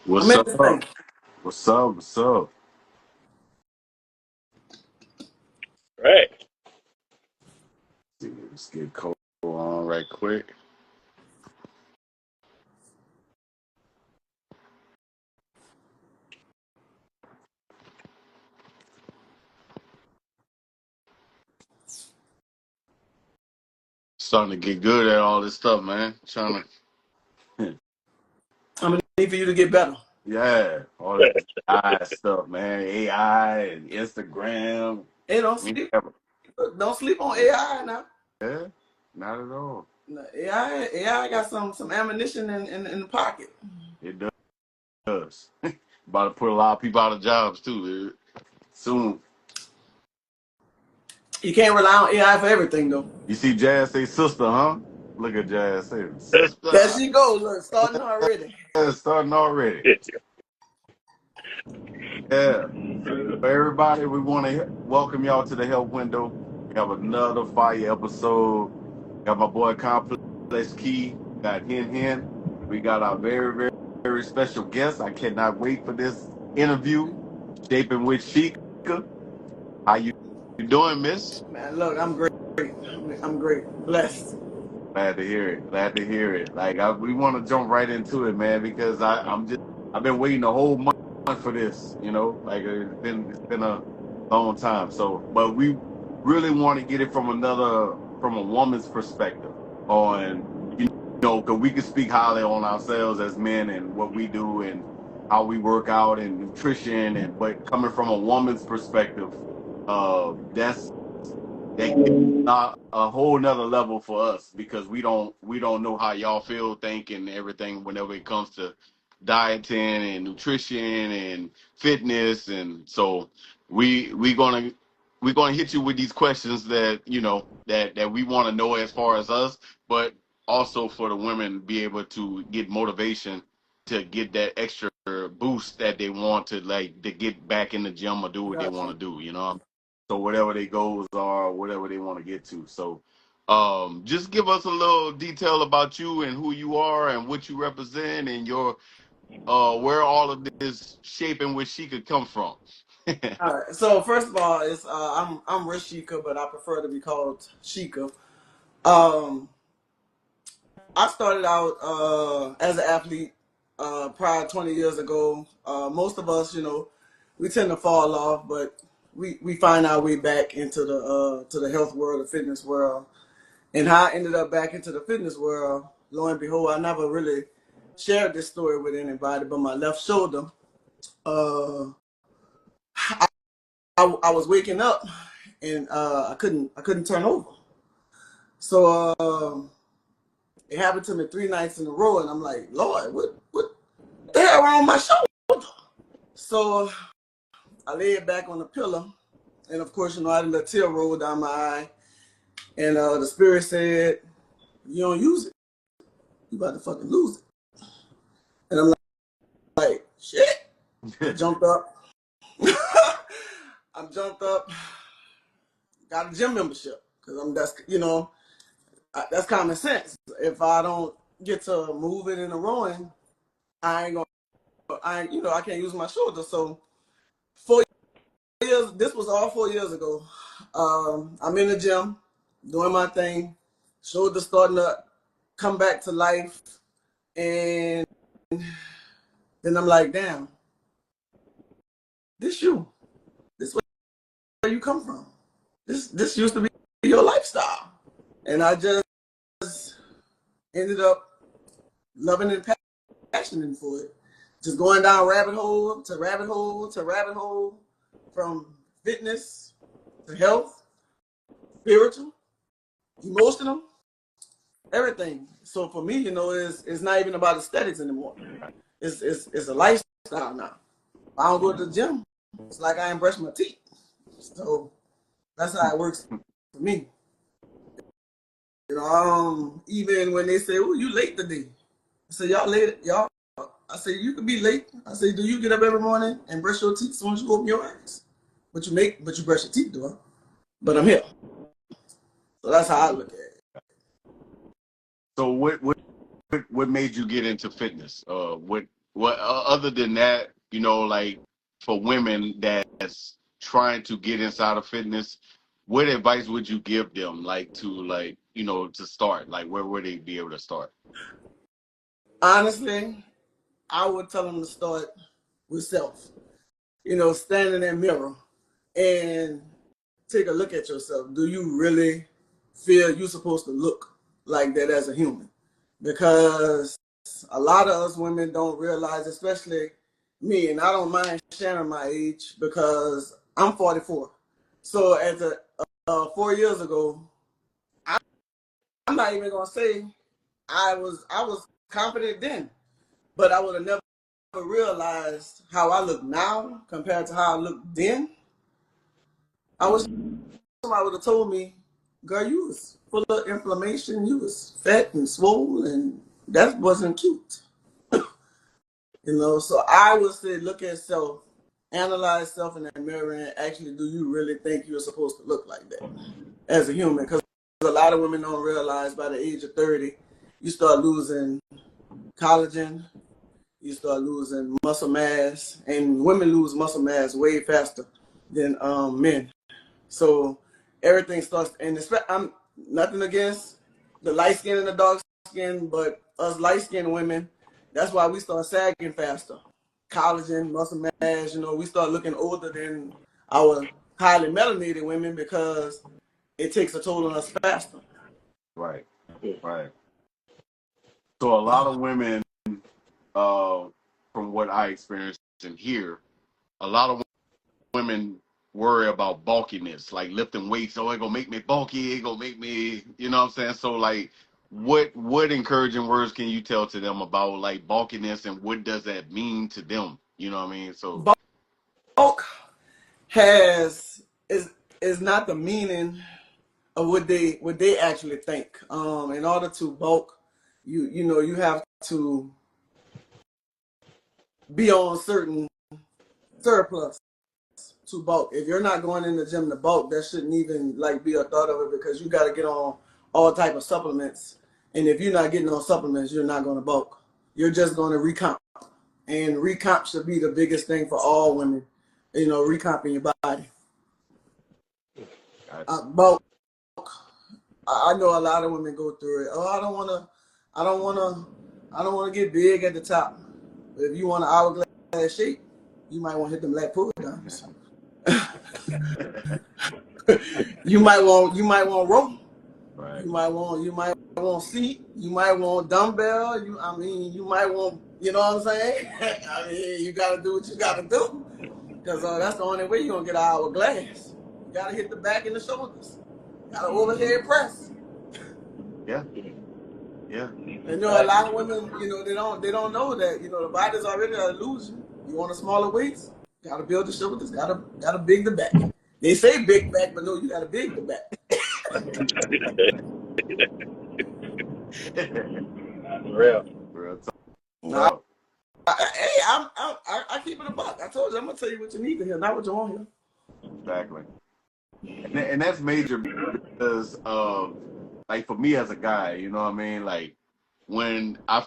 What's I'm in this up? thing. What's up? What's up? Right. Let's get Cole on right quick. Starting to get good at all this stuff, man. Trying to, I'm gonna need for you to get better. yeah, all this AI stuff, man. AI and Instagram. Hey, don't We sleep. never, Don't sleep on AI now. yeah, not at all. No, AI got some ammunition in the pocket. It does. About to put a lot of people out of jobs too, dude. Soon. You can't rely on AI for everything though. You see Jazz say sister, huh? Look at Jazz say There sister. she goes. Look, starting already. Yeah, starting already. Yeah. For everybody, we want to welcome y'all to the Help Window. We have another fire episode. Got my boy Complex Key. Got Hen. We got our very special guest. I cannot wait for this interview. Shaping with Sheikah. How you doing, Miss? Man, look, I'm great. I'm great. Blessed. Glad to hear it. Glad to hear it. We want to jump right into it, man, because I've been waiting a whole month for this. Like it's been a long time. So, but we really want to get it from a woman's perspective on because we can speak highly on ourselves as men and what we do and how we work out and nutrition but coming from a woman's perspective, that not a whole nother level for us because we don't know how y'all feel, think, and everything whenever it comes to dieting and nutrition and fitness, and so we gonna hit you with these questions that that we want to know as far as us, but also for the women be able to get motivation to get that extra boost that they want to get back in the gym or do what they want Gotcha. to do. So whatever their goals are, whatever they want to get to. So just give us a little detail about you and who you are and what you represent and your where all of this shaping which she could come from. All right. So first of all, it's I'm Rashika, but I prefer to be called Sheikah. Um, I started out as an athlete prior 20 years ago. Most of us, we tend to fall off, but we find our way back into the to the health world, the fitness world. And how I ended up back into the fitness world, lo and behold, I never really shared this story with anybody, but my left shoulder, uh, I was waking up and I couldn't turn over. So it happened to me 3 nights in a row, and I'm like, Lord, what the hell wrong with my shoulder? So I laid back on the pillow, and of course, I had a little tear roll down my eye, and the spirit said, "You don't use it, you about to fucking lose it." And I'm like, shit. I jumped up. I jumped up, got a gym membership because that's common sense. If I don't get to moving and rowing, I ain't gonna. I can't use my shoulder. So 4 years. This was all 4 years ago. I'm in the gym, doing my thing. Shoulder starting to come back to life, and then I'm like, damn, this you. This where you come from. This used to be your lifestyle, and I just ended up loving and passionate for it. Just going down rabbit hole to rabbit hole to rabbit hole, from fitness to health, spiritual, emotional, everything. So for me, it's not even about aesthetics anymore. It's a lifestyle now. I don't go to the gym. It's like I ain't brush my teeth. So that's how it works for me. Even when they say, "Oh, you late today," I say, "Y'all late, y'all." I say, "You could be late." I say, "Do you get up every morning and brush your teeth as soon as you open your eyes?" But you brush your teeth, though. But I'm here. So that's how I look at it. So what made you get into fitness? well, other than that, like for women that's trying to get inside of fitness, what advice would you give them, to start? Like, where would they be able to start? Honestly, I would tell them to start with self. Stand in that mirror and take a look at yourself. Do you really feel you're supposed to look like that as a human? Because a lot of us women don't realize, especially me, and I don't mind sharing my age because I'm 44. So as 4 years ago, I'm not even gonna say I was confident then, but I would have never realized how I look now compared to how I looked then. I wish somebody would have told me, girl, you was full of inflammation, you was fat and swole, and that wasn't cute. So I would say look at self, analyze self in that mirror, and actually, do you really think you're supposed to look like that as a human? Because a lot of women don't realize by the age of 30, you start losing collagen, you start losing muscle mass, and women lose muscle mass way faster than men. So everything starts, and I'm nothing against the light skin and the dark skin, but us light skinned women, that's why we start sagging faster. Collagen, muscle mass, we start looking older than our highly melanated women because it takes a toll on us faster. Right, right. So a lot of women, uh, from what I experienced and hear, a lot of women worry about bulkiness, like lifting weights. Oh, it gonna make me bulky. It gonna make me, you know what I'm saying? So like, what encouraging words can you tell to them about like bulkiness and what does that mean to them? You know what I mean? So Bulk has is not the meaning of what they actually think. In order to bulk, you have to be on certain surplus to bulk. If you're not going in the gym to bulk, that shouldn't even like be a thought of it because you got to get on all type of supplements. And if you're not getting on supplements, you're not going to bulk. You're just going to recomp. And recomp should be the biggest thing for all women. Recomping your body. Bulk. I know a lot of women go through it. Oh, I don't want to get big at the top. If you want an hourglass shape, you might want to hit them lat pull downs. you might want rope. right. You might want seat. You might want dumbbell. You might want, you know what I'm saying? You got to do what you got to do because that's the only way you're gonna get an hourglass. You got to hit the back and the shoulders. You got to overhead press. Yeah. Yeah. And a lot of women, they don't know that, the body's already an illusion. You want a smaller waist, gotta build the shoulders, gotta big the back. They say big back, but no, you gotta big the back. Real. Real Nah, talk. I keep it a buck. I told you I'm gonna tell you what you need to hear, not what you want to hear. Exactly. And that's major because like for me as a guy, you know what I mean? Like when I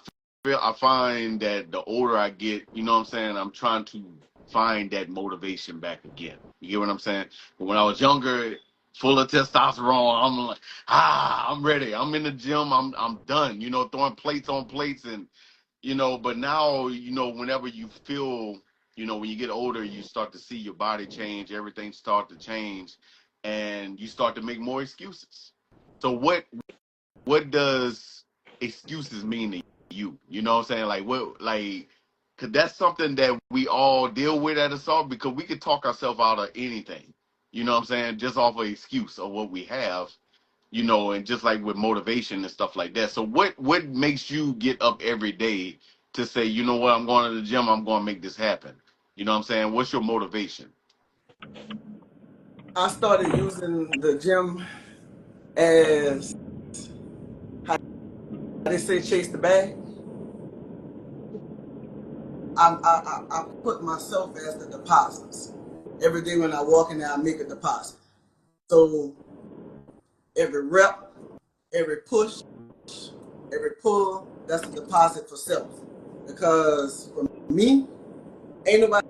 find that the older I get, you know what I'm saying, I'm trying to find that motivation back again. You get what I'm saying? But when I was younger, full of testosterone, I'm like, I'm ready. I'm in the gym, I'm done, throwing plates on plates and but now, whenever you feel, when you get older, you start to see your body change, everything start to change, and you start to make more excuses. So what does excuses mean to you? You know what I'm saying? Like cause that's something that we all deal with at Assault because we could talk ourselves out of anything. You know what I'm saying? Just off of excuse of what we have, and just like with motivation and stuff like that. So what makes you get up every day to say, you know what, I'm going to the gym, I'm going to make this happen? You know what I'm saying? What's your motivation? I started using the gym as, how they say, chase the bag. I put myself as the deposits. Every day when I walk in there, I make a deposit. So every rep, every push, every pull, that's a deposit for self. because for me, ain't nobody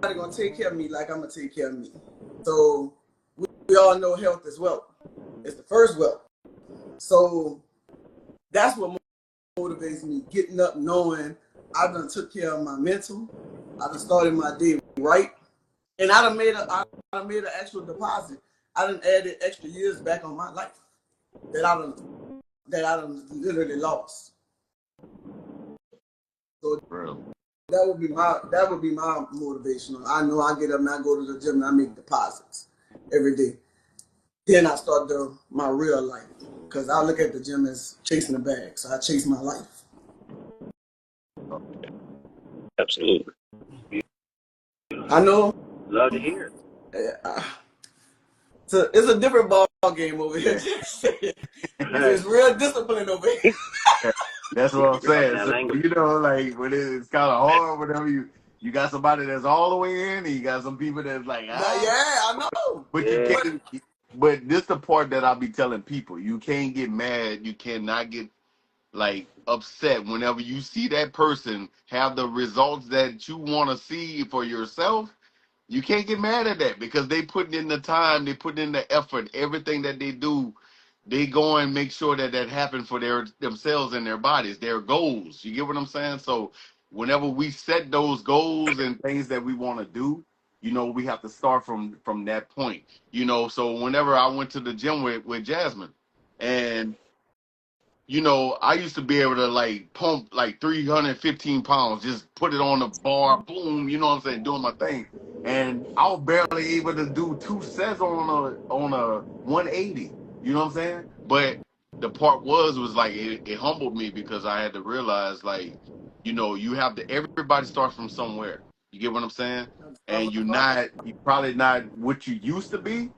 gonna take care of me like I'm gonna take care of me. So we all know health is wealth. It's the first wealth. So that's what motivates me, getting up knowing I done took care of my mental, I done started my day right, and I done made an actual deposit. I done added extra years back on my life that I done literally lost. So Real. that would be my motivation. I know I get up and I go to the gym and I make deposits every day. Then I start my real life, because I look at the gym as chasing the bag. So I chase my life. Absolutely. I know. Love to hear it. So it's a different ball game over here. Yeah. It's real discipline over here. That's what I'm saying. That So, language. you know, like when it's kind of hard, whatever you got somebody that's all the way in, and you got some people that's like, Yeah, I know. but you Yeah. can't. But this the part that I'll be telling people: you can't get mad. You cannot get like upset whenever you see that person have the results that you want to see for yourself. You can't get mad at that because they put in the time, they put in the effort, everything that they do, they go and make sure that that happens for themselves and their bodies, their goals. You get what I'm saying? So whenever we set those goals and things that we want to do, you know, we have to start from that point. You know, so whenever I went to the gym with Jasmine, and you know, I used to be able to like pump like 315 pounds, just put it on the bar, boom, you know what I'm saying, doing my thing. And I was barely able to do 2 sets on a 180. You know what I'm saying? But the part was like it humbled me because I had to realize like, you know, you have to everybody starts from somewhere. You get what I'm saying? And you probably not what you used to be,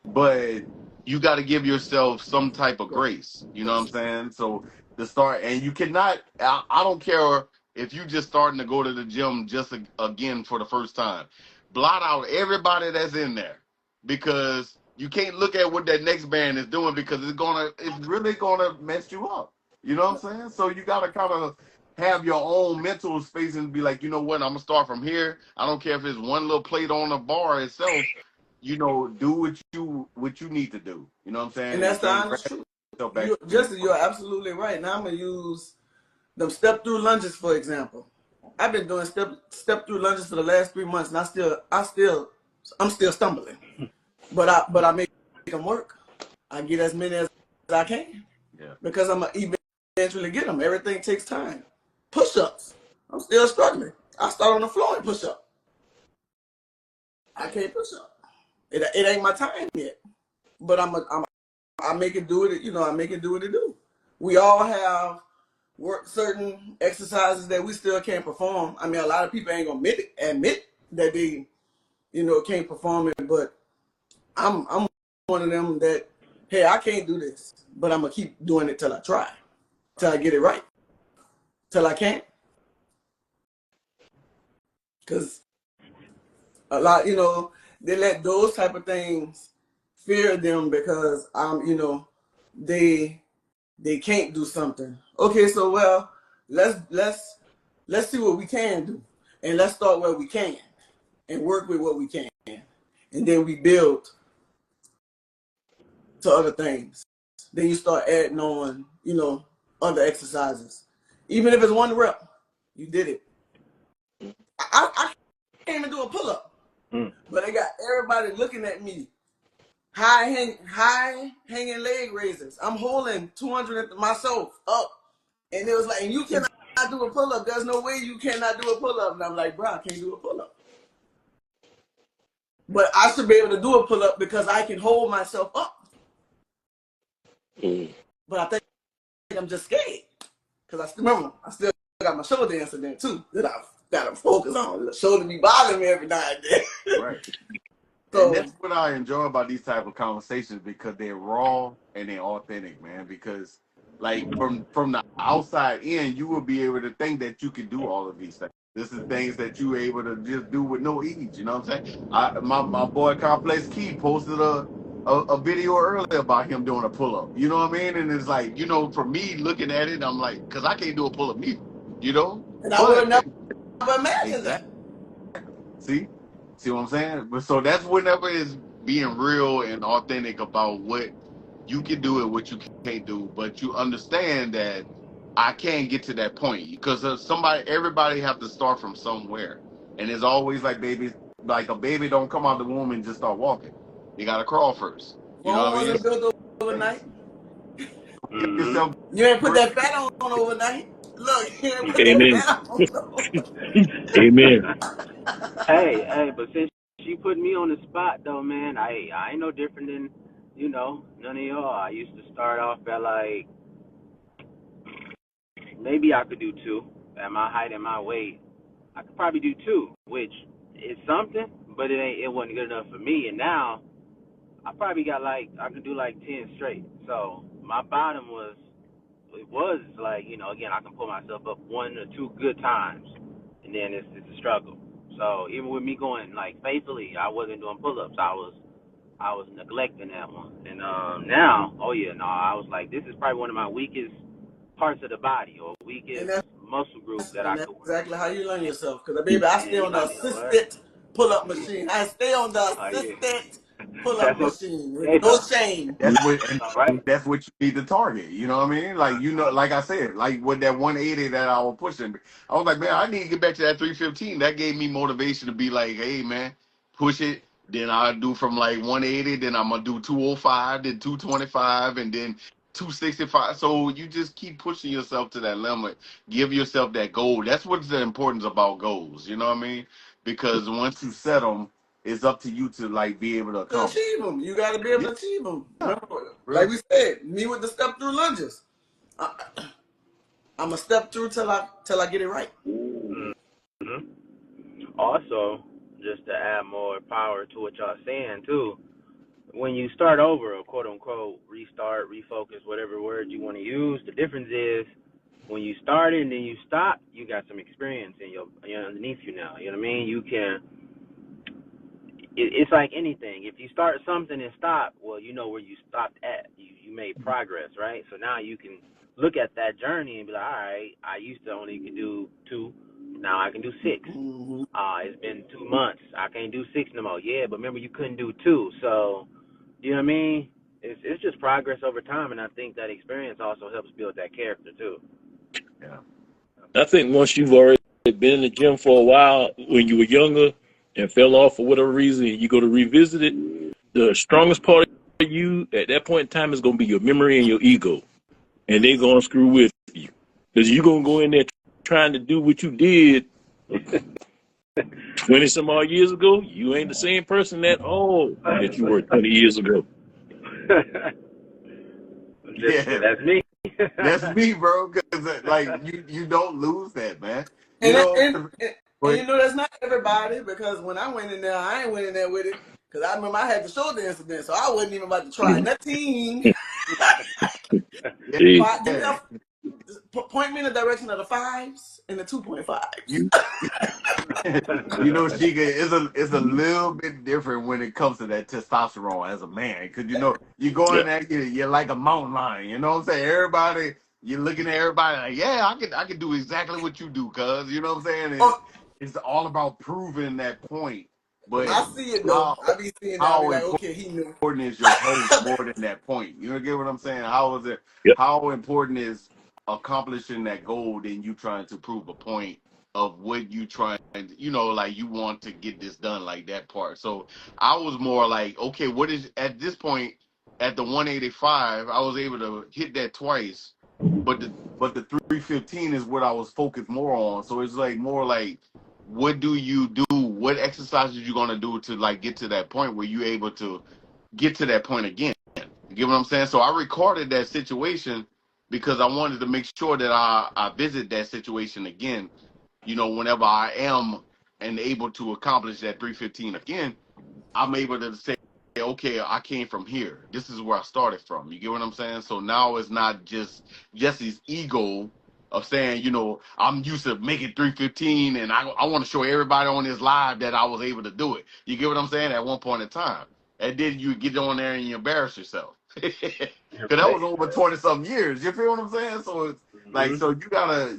but you got to give yourself some type of grace. You know what I'm saying? So the start, and you cannot. I don't care if you just starting to go to the gym just again for the first time. Blot out everybody that's in there because you can't look at what that next band is doing because it's really gonna mess you up. You know what I'm saying? So you got to kind of have your own mental space and be like, you know what, I'm gonna start from here. I don't care if it's one little plate on the bar itself, you know, do what you need to do. You know what I'm saying? And And you that's the can't drag honest truth. yourself back. You're absolutely right. Now I'm gonna use them step through lunges for example. I've been doing step through lunges for the last 3 months, and I'm still stumbling. But I make them work. I get as many as I can. Yeah. Because I'm gonna eventually get them. Everything takes time. Push-ups. I'm still struggling. I start on the floor and push up. I can't push up. It ain't my time yet. But I make it do it. You know, I make it do what it do. We all have certain exercises that we still can't perform. I mean, a lot of people ain't gonna admit that they, you know, can't perform it. But I'm one of them that, hey, I can't do this, but I'm gonna keep doing it till I try, till I get it right, till I can. Because a lot, you know, they let those type of things fear them because you know, they can't do something. Okay, so well, let's see what we can do, and let's start where we can, and work with what we can, and then we build to other things. Then you start adding on, you know, other exercises. Even if it's one rep, you did it. I can't even do a pull up, but I got everybody looking at me. High hanging leg raises. I'm holding 200 myself up, and it was like, and you cannot do a pull up. There's no way you cannot do a pull up. And I'm like, bro, I can't do a pull up. But I should be able to do a pull up because I can hold myself up. But I think I'm just scared because I still got my shoulder incident too that I gotta focus on. The shoulder be bothering me every now and then. Right. So And that's what I enjoy about these type of conversations because they're raw and they're authentic, man. Because like from the outside in, you will be able to think that you can do all of these things. This is things that you able to just do with no ease. You know what I'm saying? My boy Complex Key posted a video earlier about him doing a pull up. You know what I mean? And it's like, you know, for me looking at it, I'm like, because I can't do a pull up either. You know, And I would have But never imagined that. exactly. See what I'm saying? But so that's whenever it's being real and authentic about what you can do and what you can't do. But you understand that I can't get to that point because everybody have to start from somewhere. And it's always like babies, like a baby don't come out the womb and just start walking. You got to crawl first. You know Rome what I wasn't mean? built overnight. Give yourself You ain't put grace. that fat on overnight. Look, you ain't put that Amen. fat on overnight. Amen. Hey, but since she put me on the spot though, man, I ain't no different than, none of y'all. I used to start off at like maybe I could do two. At my height and my weight, I could probably do two, which is something, but it wasn't good enough for me. And now I probably got like I could do like 10 straight. So my bottom was like, again, I can pull myself up one or two good times, and then it's a struggle. So even with me going like faithfully, I wasn't doing pull-ups. I was neglecting that one. And now, oh yeah, no, I was like, this is probably one of my weakest parts of the body or And weakest that's, muscle group that I and that's could work. exactly how you learn yourself. Because, baby, I And stay you on the like, what? assisted pull-up machine. I stay on the Oh yeah, assisted pull-up that's machine with okay no though. shame. All right. That's what you need to target. You know what I mean? Like like I said, like with that 180 that I was pushing, I was like, man, I need to get back to that 315. That gave me motivation to be like, hey, man, push it. Then I'll do from like 180. Then I'm gonna do 205, then 225, and then 265. So you just keep pushing yourself to that limit. Give yourself that goal. That's what's the importance about goals. You know what I mean? Because once you set them, it's up to you to like be able to To accomplish. achieve them, you got to be able Yeah, to achieve them. Remember, like real. we said, me with the step through lunges. I, I'm a step through till I get it right. Mm-hmm. Also, just to add more power to what y'all saying too, when you start over, or quote unquote restart, refocus, whatever word you want to use, the difference is when you started and then you stop, you got some experience in underneath you now. You know what I mean? You can. It's like anything. If you start something and stop, well, you know where you stopped at. You made progress, right? So now you can look at that journey and be like, all right, I used to only could do two, now I can do six. Mm-hmm. It's been 2 months. I can't do six no more. Yeah, but remember you couldn't do two. So, you know what I mean? It's just progress over time, and I think that experience also helps build that character too. Yeah. I think once you've already been in the gym for a while, when you were younger and fell off for whatever reason, and you go to revisit it, the strongest part of you at that point in time is going to be your memory and your ego. And they're going to screw with you. Because you're going to go in there trying to do what you did 20 some odd years ago. You ain't the same person at all that you were 20 years ago. Yeah, That's me. that's me, bro. Because like you don't lose that, man. You And, know, and, and, and you know that's not everybody, because when I went in there, I ain't went in there with it. Because I remember I had the shoulder incident, so I wasn't even about to try nothing. yeah, Give me point me in the direction of the fives and the 2.5s. you you know, Sheikah, is a little bit different when it comes to that testosterone as a man, because you go Yeah. in there, you're like a mountain lion. You know what I'm saying? Everybody, you're looking at everybody like, yeah, I can do exactly what you do, cuz you know what I'm saying? Oh, It's all about proving that point, but I see it though. how I be seeing that. I be how like, important okay, he knew. is your host more than that point? You know, get what I'm saying? How is it? Yep. How important is accomplishing that goal than you trying to prove a point of what you trying? Like you want to get this done, like that part. So I was more like, okay, what is at this point at the 185? I was able to hit that twice, but the 315 is what I was focused more on. So it's like more like, what do you do? What exercises you gonna do to like get to that point where you able to get to that point again? You get what I'm saying? So I recorded that situation because I wanted to make sure that I visit that situation again. Whenever I am and able to accomplish that 315 again, I'm able to say, okay, I came from here. This is where I started from. You get what I'm saying? So now it's not just Jesse's ego of saying, I'm used to making 315 and I want to show everybody on this live that I was able to do it. You get what I'm saying? At one point in time. And then you get on there and you embarrass yourself. Cause that was over 20-something years. You feel what I'm saying? So it's like, Mm-hmm. so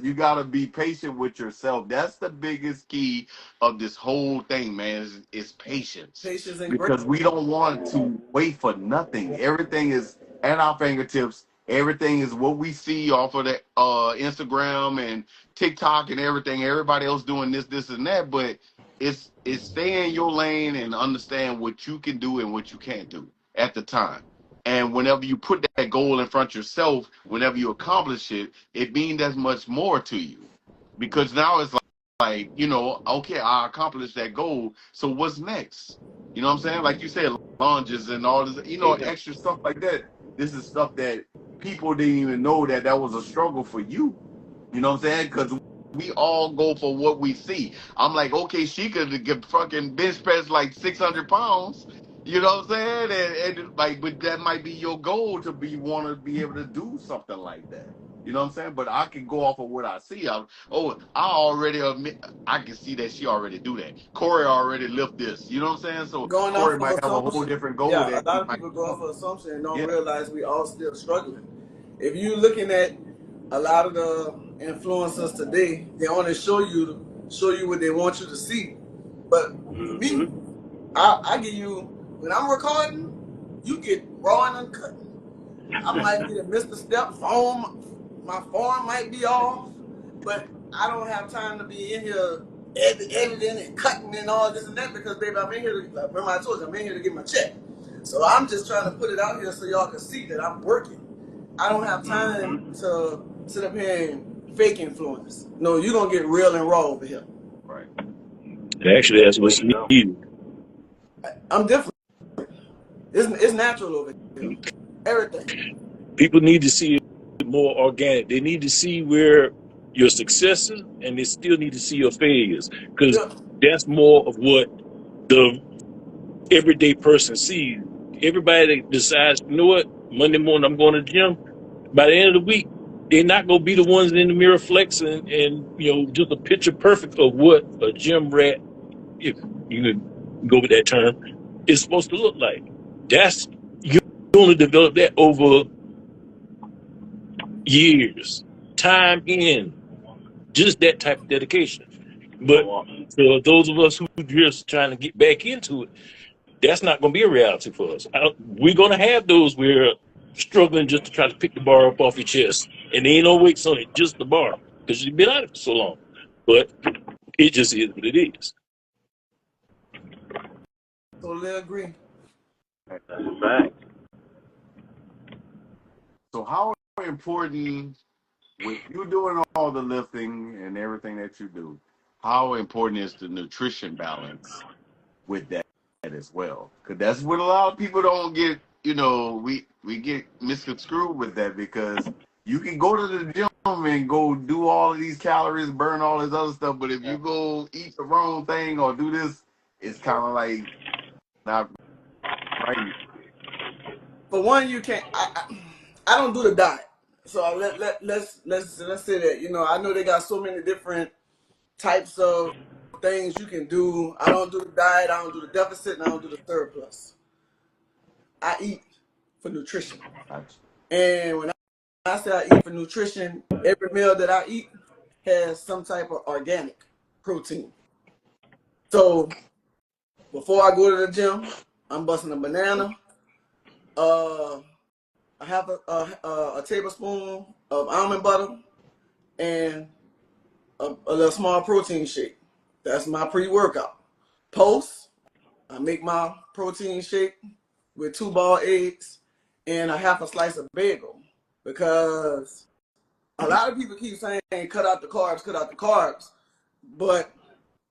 you gotta be patient with yourself. That's the biggest key of this whole thing, man. Is patience, Patience and grace. because we don't want to wait for nothing. Everything is at our fingertips. Everything is what we see off of the Instagram and TikTok and everything. Everybody else doing this, and that, but it's stay in your lane and understand what you can do and what you can't do at the time. And whenever you put that goal in front of yourself, whenever you accomplish it, it means that much more to you. Because now it's like, okay, I accomplished that goal. So what's next? You know what I'm saying? Like you said, lunges and all this, Exactly. extra stuff like that. This is stuff that people didn't even know that was a struggle for you. You know what I'm saying? Because we all go for what we see. I'm like, okay, she could get fucking bench press like 600 pounds. You know what I'm saying? And like, but that might be your goal to want to be able to do something like that. You know what I'm saying? But I can go off of what I see. I already admit, I can see that she already do that. Corey already lift this. You know what I'm saying? So Going off Corey of might have a whole assumption. different goal Yeah, a that lot he of might people go off of assumption and don't yeah, realize we all still struggling. If you're looking at a lot of the influencers today, they only show you what they want you to see. But for me, Mm-hmm. I give you, when I'm recording, you get raw and uncut. I might need a Mr. Step phone. My form might be off, but I don't have time to be in here editing and cutting and all this and that because, baby, I'm in here to, like, remember I told you, I'm in here to get my check. So I'm just trying to put it out here so y'all can see that I'm working. I don't have time Mm-hmm. to sit up here and fake influence. No, you're going to get real and raw over here. right. Actually, that's Way what's to go. needed. I'm different. It's natural over here. Everything. People need to see it more organic. They need to see where your successes, and they still need to see your failures, because Yeah. that's more of what the everyday person sees. Everybody that decides, you know what, Monday morning I'm going to the gym. By the end of the week, they're not going to be the ones in the mirror flexing and just a picture perfect of what a gym rat, if you can go with that term, is supposed to look like. That's you only develop that over years, time in, just that type of dedication. But for those of us who just trying to get back into it, that's not going to be a reality for us. We're going to have those where struggling just to try to pick the bar up off your chest, and there ain't no weights on it, just the bar, because you've been at it for so long. But it just is what it is. Totally agree. That's a fact. So how important, with you doing all the lifting and everything that you do, how important is the nutrition balance with that as well? Because that's what a lot of people don't get. We get misconstrued with that, because you can go to the gym and go do all of these calories, burn all this other stuff, but if you go eat the wrong thing or do this, it's kind of like not right. For one, you can't. I don't do the diet, so let's say that I know they got so many different types of things you can do. I don't do the diet. I don't do the deficit, and I don't do the surplus. I eat for nutrition, and when I say I eat for nutrition, every meal that I eat has some type of organic protein. So before I go to the gym, I'm busting a banana. I have a tablespoon of almond butter and a little small protein shake. That's my pre-workout. Post, I make my protein shake with 2 boiled eggs and a half a slice of bagel, because a lot of people keep saying cut out the carbs, but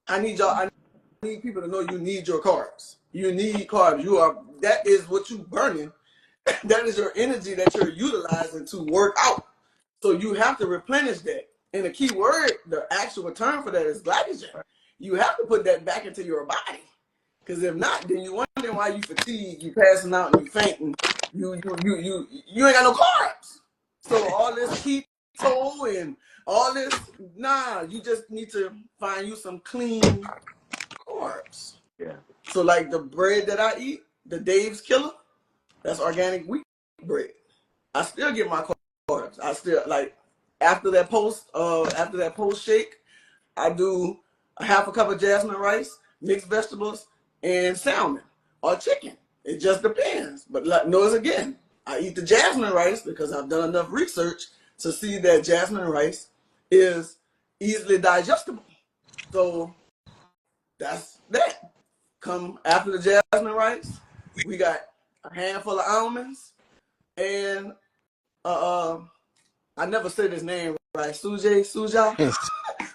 I need people to know you need your carbs. You need carbs. That is what you burning. That is your energy that you're utilizing to work out. So you have to replenish that. And the key word, the actual term for that is glycogen. You have to put that back into your body. Because if not, then you wonder why you fatigue, you passing out and you fainting. You ain't got no carbs. So all this keto and all this, you just need to find you some clean carbs. Yeah. So like the bread that I eat, the Dave's Killer, that's organic wheat. bread. I still get my carbs. I still like after that post shake, I do a half a cup of jasmine rice, mixed vegetables, and salmon or chicken. It just depends. But notice again, I eat the jasmine rice because I've done enough research to see that jasmine rice is easily digestible. So that's that. Come after the jasmine rice, we got a handful of almonds and I never said his name right. Suja. Suja.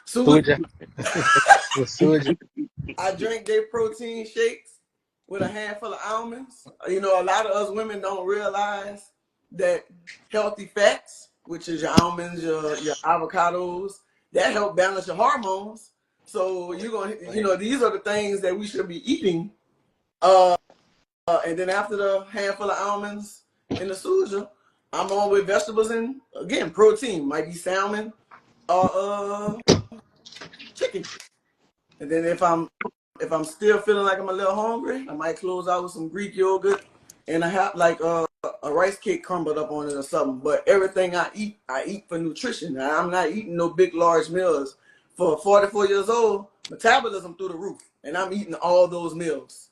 Suja. I drink their protein shakes with a handful of almonds. You know, a lot of us women don't realize that healthy fats, which is your almonds, your avocados, that help balance your hormones. So you're gonna, these are the things that we should be eating. And then after the handful of almonds and the suja, I'm on with vegetables and again protein. Might be salmon or chicken. And then if I'm still feeling like I'm a little hungry, I might close out with some Greek yogurt and I have like a rice cake crumbled up on it or something. But everything I eat for nutrition. Now, I'm not eating no big large meals. For 44 years old, metabolism through the roof, and I'm eating all those meals.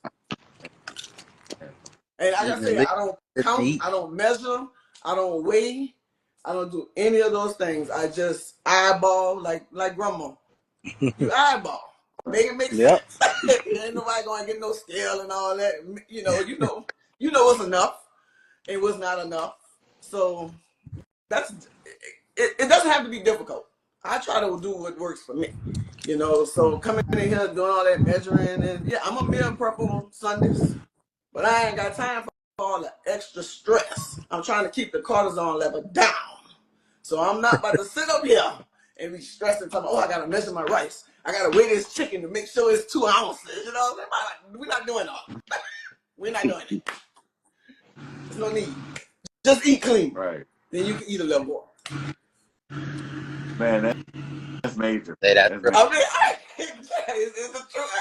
And I gotta say, I don't count, I don't measure, I don't weigh, I don't do any of those things. I just eyeball like grandma. You eyeball. Make it make sense. Ain't nobody gonna get no scale and all that. You know what's enough and what's not enough. So that's it doesn't have to be difficult. I try to do what works for me. So coming in here doing all that measuring and yeah, I'm a meal prep on Sundays. But I ain't got time for all the extra stress. I'm trying to keep the cortisol level down. So I'm not about to sit up here and be stressing, talking, I gotta measure my rice. I gotta weigh this chicken to make sure it's 2 ounces. We're not doing all. We're not doing it. There's no need. Just eat clean. Right. Then you can eat a little more. Man, that's major. That's major. I mean, it's the truth.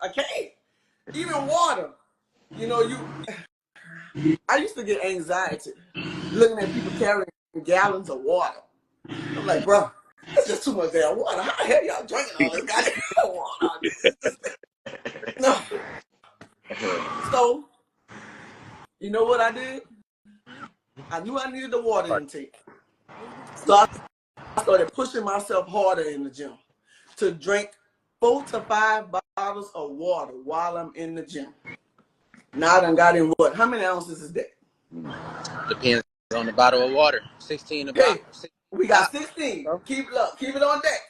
I can't. Even water. I used to get anxiety looking at people carrying gallons of water. I'm like, bro, it's just too much damn water. How the hell y'all drinking all this goddamn water? No. So, you know what I did? I knew I needed the water intake. So I started pushing myself harder in the gym to drink 4 to 5 bottles of water while I'm in the gym. Now I done got in what? How many ounces is that? Depends on the bottle of water. 16 Okay, we got 16. Keep it on deck.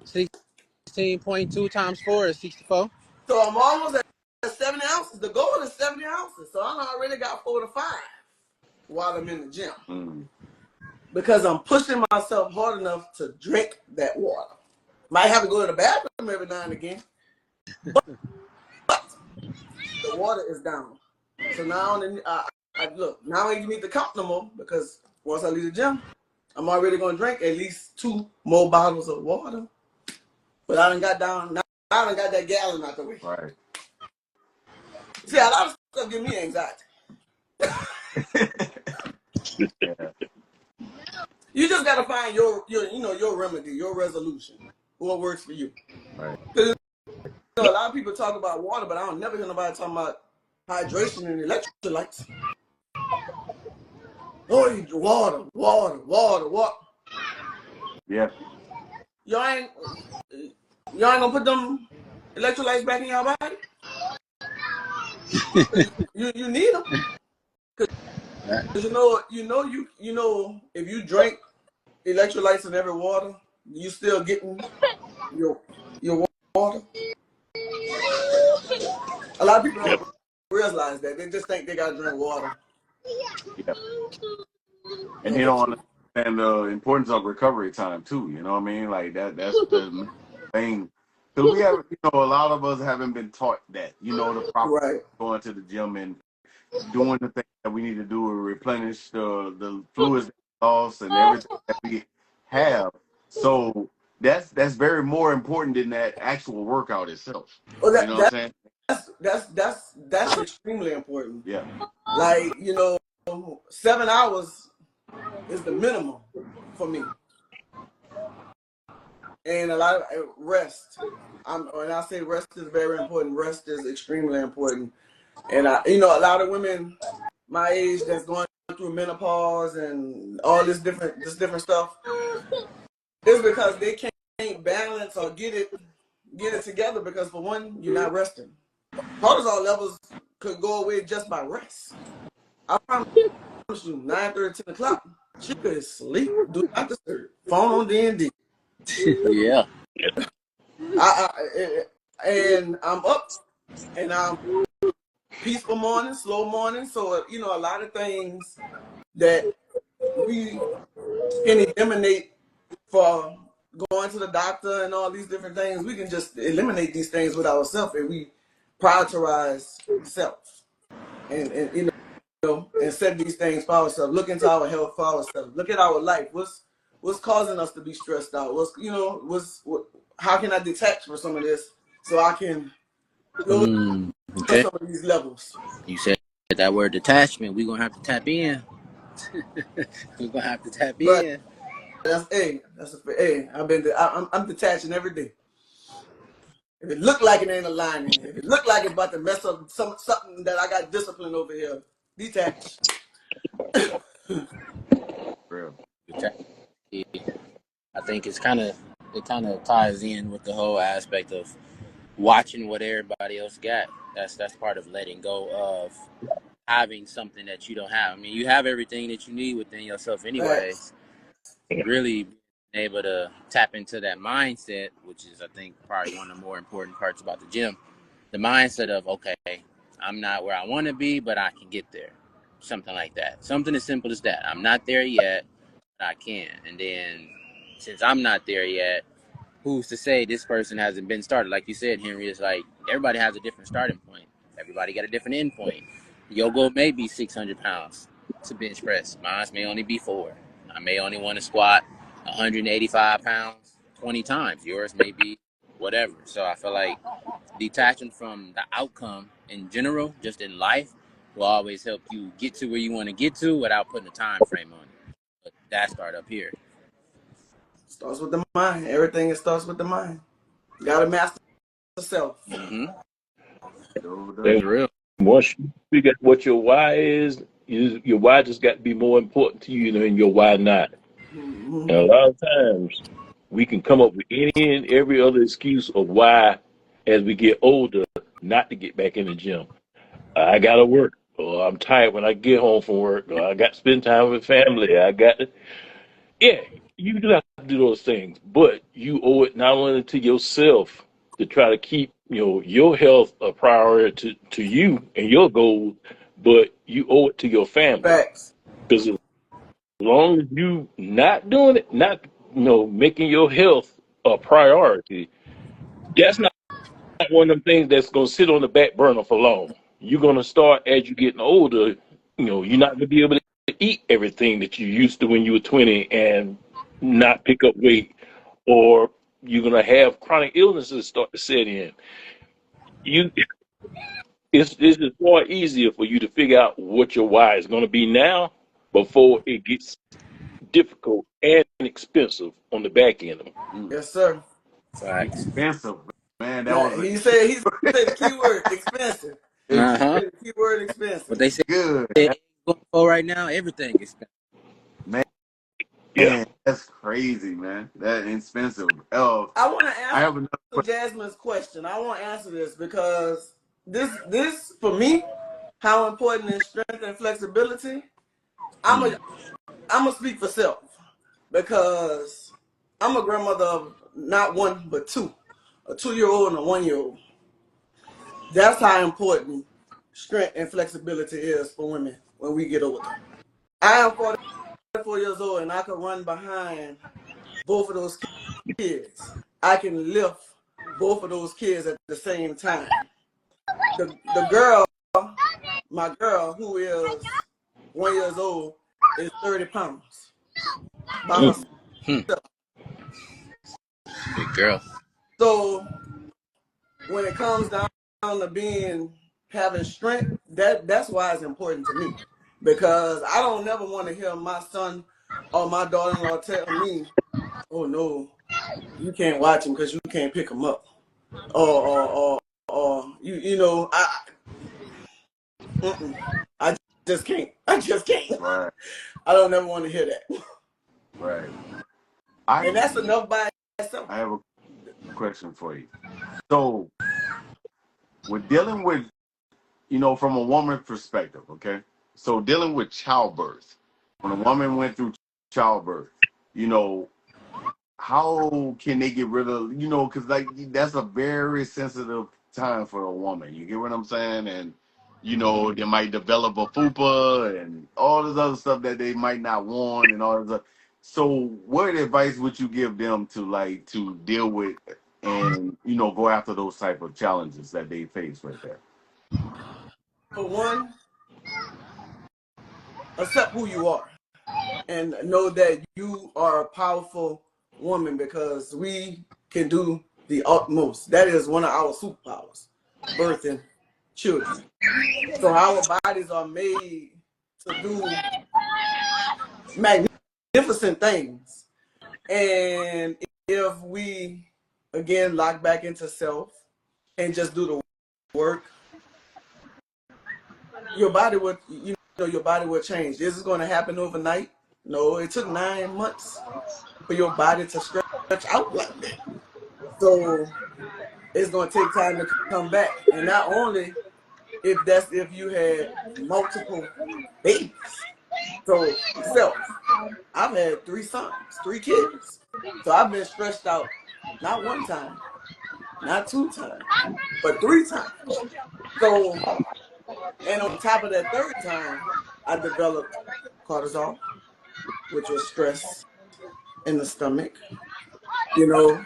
16.2 times 4 is 64. So I'm almost at 70 ounces. The goal is 70 ounces. So I already got 4 to 5 while I'm in the gym. Because I'm pushing myself hard enough to drink that water. Might have to go to the bathroom every now and again. But the water is down. So now now I ain't need to count no more because once I leave the gym, I'm already gonna drink at least 2 more bottles of water. But I done got that gallon out the way. Right. See, a lot of stuff give me anxiety. Yeah. You just gotta find your remedy, your resolution, what works for you. Right. A lot of people talk about water, but I don't never hear nobody talking about hydration and electrolytes. Oh, water. Yeah. Y'all ain't gonna put them electrolytes back in your body? you need them. Cause if you drink electrolytes in every water, you still getting your water. A lot of people don't realize that. They just think they gotta drink water. Yeah. And they don't understand the importance of recovery time too. You know what I mean? Like that's the thing. Because we have, a lot of us haven't been taught that. The proper going to the gym and doing the things that we need to do to replenish the fluids lost and everything that we have. So that's very more important than that actual workout itself. Well, you know what I'm saying? That's extremely important. Yeah. Like, 7 hours is the minimum for me. And a lot of rest. When I say rest is very important, rest is extremely important. And a lot of women my age that's going through menopause and all this different stuff is because they can't balance or get it together because, for one, you're not resting. Cortisol levels could go away just by rest. I promise you, 9:30, 10 o'clock, she could sleep, do not disturb, phone on D&D. Yeah. And I'm up, and I'm peaceful morning, slow morning. So a lot of things that we can eliminate for going to the doctor and all these different things, we can just eliminate these things with ourselves, and we prioritize self, and and set these things for ourselves. Look into our health for ourselves. Look at our life. What's causing us to be stressed out? How can I detach from some of this so I can lower Okay. some of these levels? You said that word detachment. We're gonna have to tap in. We're gonna have to tap But in. I'm detaching every day. If it look like it ain't aligning, if it look like it's about to mess up something that I got discipline over here, detach. Real. I think it kind of ties in with the whole aspect of watching what everybody else got. That's part of letting go of having something that you don't have. I mean, you have everything that you need within yourself anyway. Really being able to tap into that mindset, which is, I think, probably one of the more important parts about the gym. The mindset of, okay, I'm not where I want to be, but I can get there. Something like that. Something as simple as that. I'm not there yet, but I can. And then, since I'm not there yet, who's to say this person hasn't been started? Like you said, Henry, it's like everybody has a different starting point. Everybody got a different end point. Your goal may be 600 pounds to bench press. Mine may only be 4. I may only want to squat 185 pounds 20 times. Yours may be whatever. So I feel like detaching from the outcome in general, just in life, will always help you get to where you want to get to without putting a time frame on it. But that start up here. Starts with the mind. Everything starts with the mind. You gotta master self. Mm-hmm. That's real. Once you figure out what your why is, your why just got to be more important to you than your why not. Mm-hmm. And a lot of times we can come up with any and every other excuse of why, as we get older, not to get back in the gym. I gotta work, or I'm tired when I get home from work, or I got to spend time with family. Yeah, you do have to do those things, but you owe it not only to yourself to try to keep your health a priority to you and your goals, but you owe it to your family. Facts. Because as long as you not doing it, not making your health a priority, that's not one of them things that's gonna sit on the back burner for long. You're gonna start as you getting older. You're not gonna be able to eat everything that you used to when you were 20 and not pick up weight, or you're gonna have chronic illnesses start to set in. You, it's just far easier for you to figure out what your why is gonna be now before it gets difficult and expensive on the back end. Yes, sir. Facts. Expensive, man. That Now, was he said the key word expensive. it's Uh-huh. The key word But expensive. they say good, going for right now, everything is expensive. man. Yeah. That's crazy, man. That expensive. Oh, I want to I answer have another question. Jasmine's question. I want to answer this because this for me, how important is strength and flexibility? I'm gonna speak for self because I'm a grandmother of not one but two, a 2-year-old and a 1-year-old. That's how important strength and flexibility is for women when we get older. I am 44 years old and I can run behind both of those kids. I can lift both of those kids at the same time. The girl, my girl, who is 1 year old, is 30 pounds by Mm. herself. Big girl. So when it comes down to having strength, that's why it's important to me. because I don't never want to hear my son or my daughter-in-law tell me, "Oh no, you can't watch him because you can't pick him up," or mm-mm. I just can't. I just can't. Right. I don't ever want to hear that. Right. And that's enough by itself. I have a question for you. So, we're dealing with, from a woman's perspective, okay? So, dealing with childbirth, when a woman went through childbirth, you know, how can they get rid of, because like that's a very sensitive time for a woman. You get what I'm saying? And, they might develop a fupa and all this other stuff that they might not want and all this other. So, what advice would you give them to deal with and, go after those type of challenges that they face right there? For one, accept who you are and know that you are a powerful woman because we can do the utmost. That is one of our superpowers, birthing children. So our bodies are made to do magnificent things. And if we, again, lock back into self and just do the work, your body would, your body will change. This is going to happen overnight. No, it took 9 months for your body to stretch out like that. So it's going to take time to come back. And not only if you had multiple babies. So self, I've had 3 sons, 3 kids. So I've been stretched out not 1 time, not 2 times, but 3 times. So, and on top of that 3rd time, I developed cortisol, which was stress in the stomach.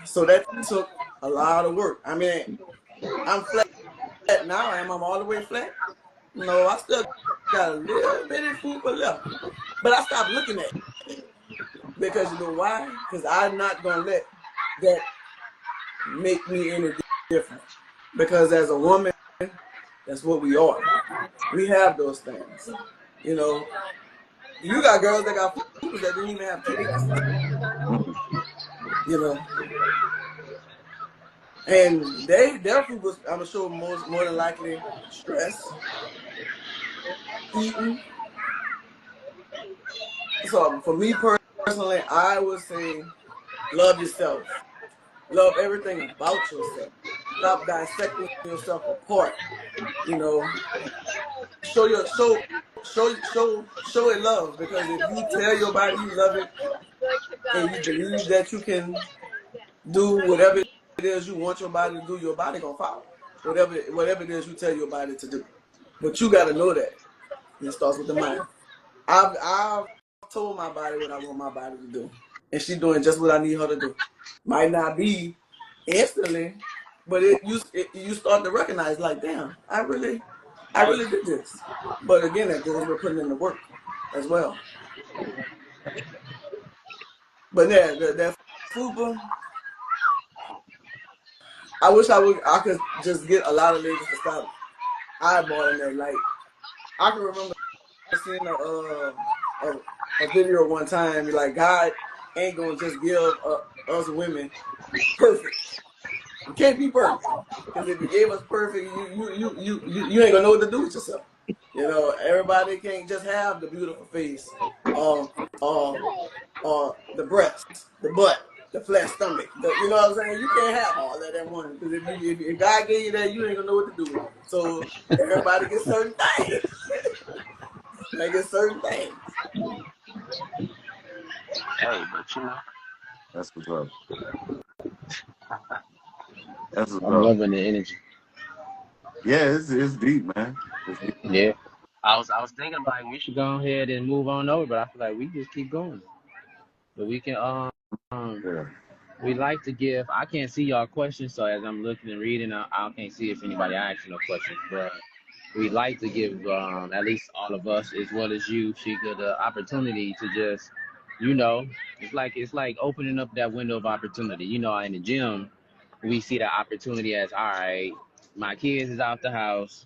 So that took a lot of work. I mean, I'm flat now. I'm all the way flat. No, I still got a little bit of food left. But I stopped looking at it. Because you know why? Because I'm not going to let that make me any different. Because as a woman, that's what we are. We have those things. You got girls that got food that didn't even have titties. And their food was, I'm sure, more than likely stress, eating. So for me personally, I would say love yourself. Love everything about yourself. Stop dissecting yourself apart. Show it love, because if you tell your body you love it and you believe that you can do whatever it is you want your body to do, your body gonna follow. Whatever it is you tell your body to do. But you gotta know that. And it starts with the mind. I've told my body what I want my body to do. And she's doing just what I need her to do. Might not be instantly, but you start to recognize, like, damn, I really did this. But again, that goes with putting in the work as well. But yeah, that FUPA, I wish I could just get a lot of ladies to stop eyeballing that. Like, I can remember seeing a video one time, like, God ain't gonna just give us women perfect. You can't be perfect, because if you gave us perfect, you ain't gonna know what to do with yourself. Everybody can't just have the beautiful face, or the breasts, the butt, the flat stomach. You know what I'm saying? You can't have all that at once, because if God gave you that, you ain't gonna know what to do with it. So everybody gets certain things. They get certain things. Hey, but That's what's up. That's what's I'm up. loving the energy. Yeah, it's deep, man. It's deep. Yeah. I was thinking like we should go ahead and move on over, but I feel like we just keep going. But we can Yeah. we like to give. I can't see y'all questions, so as I'm looking and reading, I can't see if anybody asks no questions. But we like to give at least all of us, as well as you, Sheikah, the opportunity to just, it's like opening up that window of opportunity. In the gym, we see that opportunity as, all right, my kids is out the house.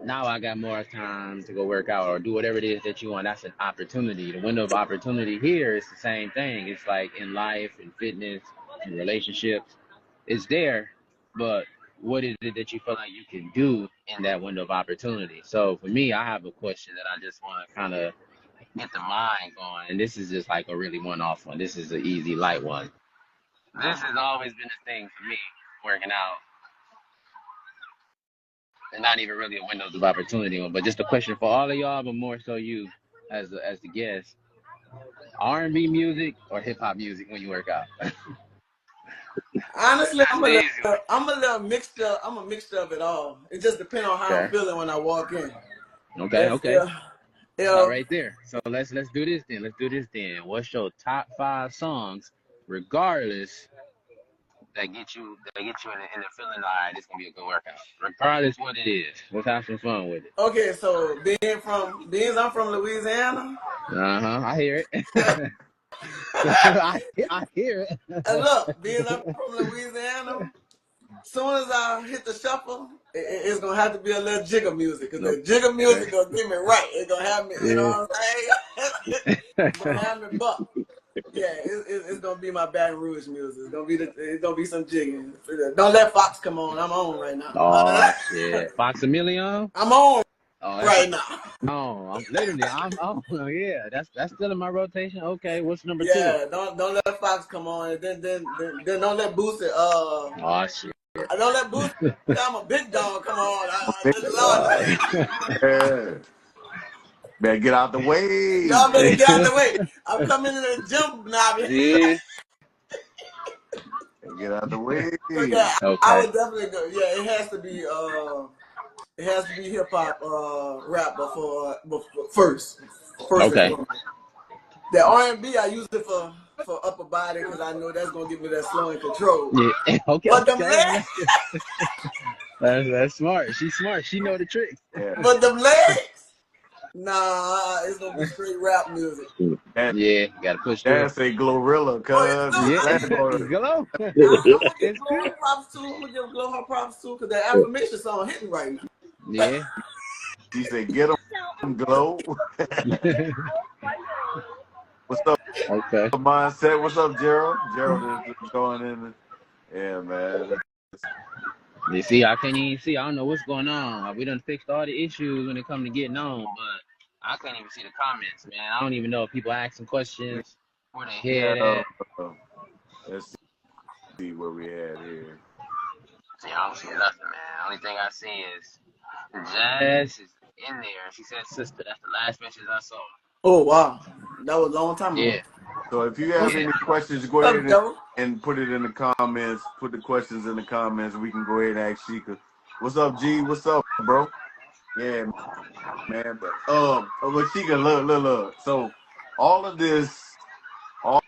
now I got more time to go work out or do whatever it is that you want. That's an opportunity. The window of opportunity here is the same thing. It's like in life and fitness and relationships, it's there, but what is it that you feel like you can do in that window of opportunity? So for me, I have a question that I just want to kind of get the mind going, and this is just like a really one-off one. This is an easy, light one. This has always been a thing for me, working out, and not even really a windows of opportunity one, but just a question for all of y'all, but more so you as the guest. R&B music or hip hop music when you work out? Honestly, That's I'm the a easy one. little, I'm a little mixture. I'm a mixture of it all. It just depends on how I'm Okay. feeling when I walk in. Okay. If Okay. if, Start if right there. So let's do this then. Let's do this then. What's your top 5 songs, regardless, that get you in the feeling, all right, it's gonna be a good workout. Regardless what it is. Let's have some fun with it. okay, so being I'm from Louisiana. I hear it. and I hear it. look, being I'm from Louisiana, soon as I hit the shuffle, it's gonna have to be a little jigger music, cause No. the jigger Okay. music gonna get me right. It's gonna have me, you know what I'm saying? It's gonna have me buck. Yeah, it's gonna be my Baton Rouge music. It's gonna be some jigging. Don't let Fox come on. I'm on right now. Oh shit. Fox Emilion? I'm on Oh, that's right now. I'm literally I'm oh yeah, that's still in my rotation. Okay, what's number 2? Yeah, don't let Fox come on. And then don't let Boosie. Oh shit. Don't let Boosie. I'm a big dog. Come on. Lord, Yeah. Better get out the way. y'all better get out the way. I'm coming in the gym now. Yeah. Get out the way. So yeah, I Okay. would definitely go. Yeah, it has to be hip hop, rap before first and Okay. foremost. The R&B I use it for upper body because I know that's gonna give me that slow and control. Yeah. Okay. But them Okay. legs, That's smart. She's smart. She know the tricks. Yeah. but them legs, nah, it's gonna be straight rap music. That, Yeah, gotta push through. that's a Glorilla, Oh, cuz. look, Yeah. That boy. Glow. I'm gonna give It's Glow her true. props too. I'm gonna give Glow her props too because that affirmation song hitting right now. Yeah. She said, get him, Glow. What's up, Okay. mindset? What's up, Gerald? Gerald is going in. Yeah, man. You see, I can't even see. I don't know what's going on. We done fixed all the issues when it comes to getting on, but I can't even see the comments, man. I don't even know if people asking questions, where they head Yeah. at. Let's see where we at here. See, I don't see nothing, man. Only thing I see is Jazz is in there. She said sister. That's the last message I saw. Oh wow, that was a long time ago. Yeah. So if you have any questions, go What's up, ahead Gerald? and put it in the comments. Put the questions in the comments. We can go ahead and ask Sheikah. What's up, G? What's up, bro? Yeah, man. But Sheikah, look. So all of this, all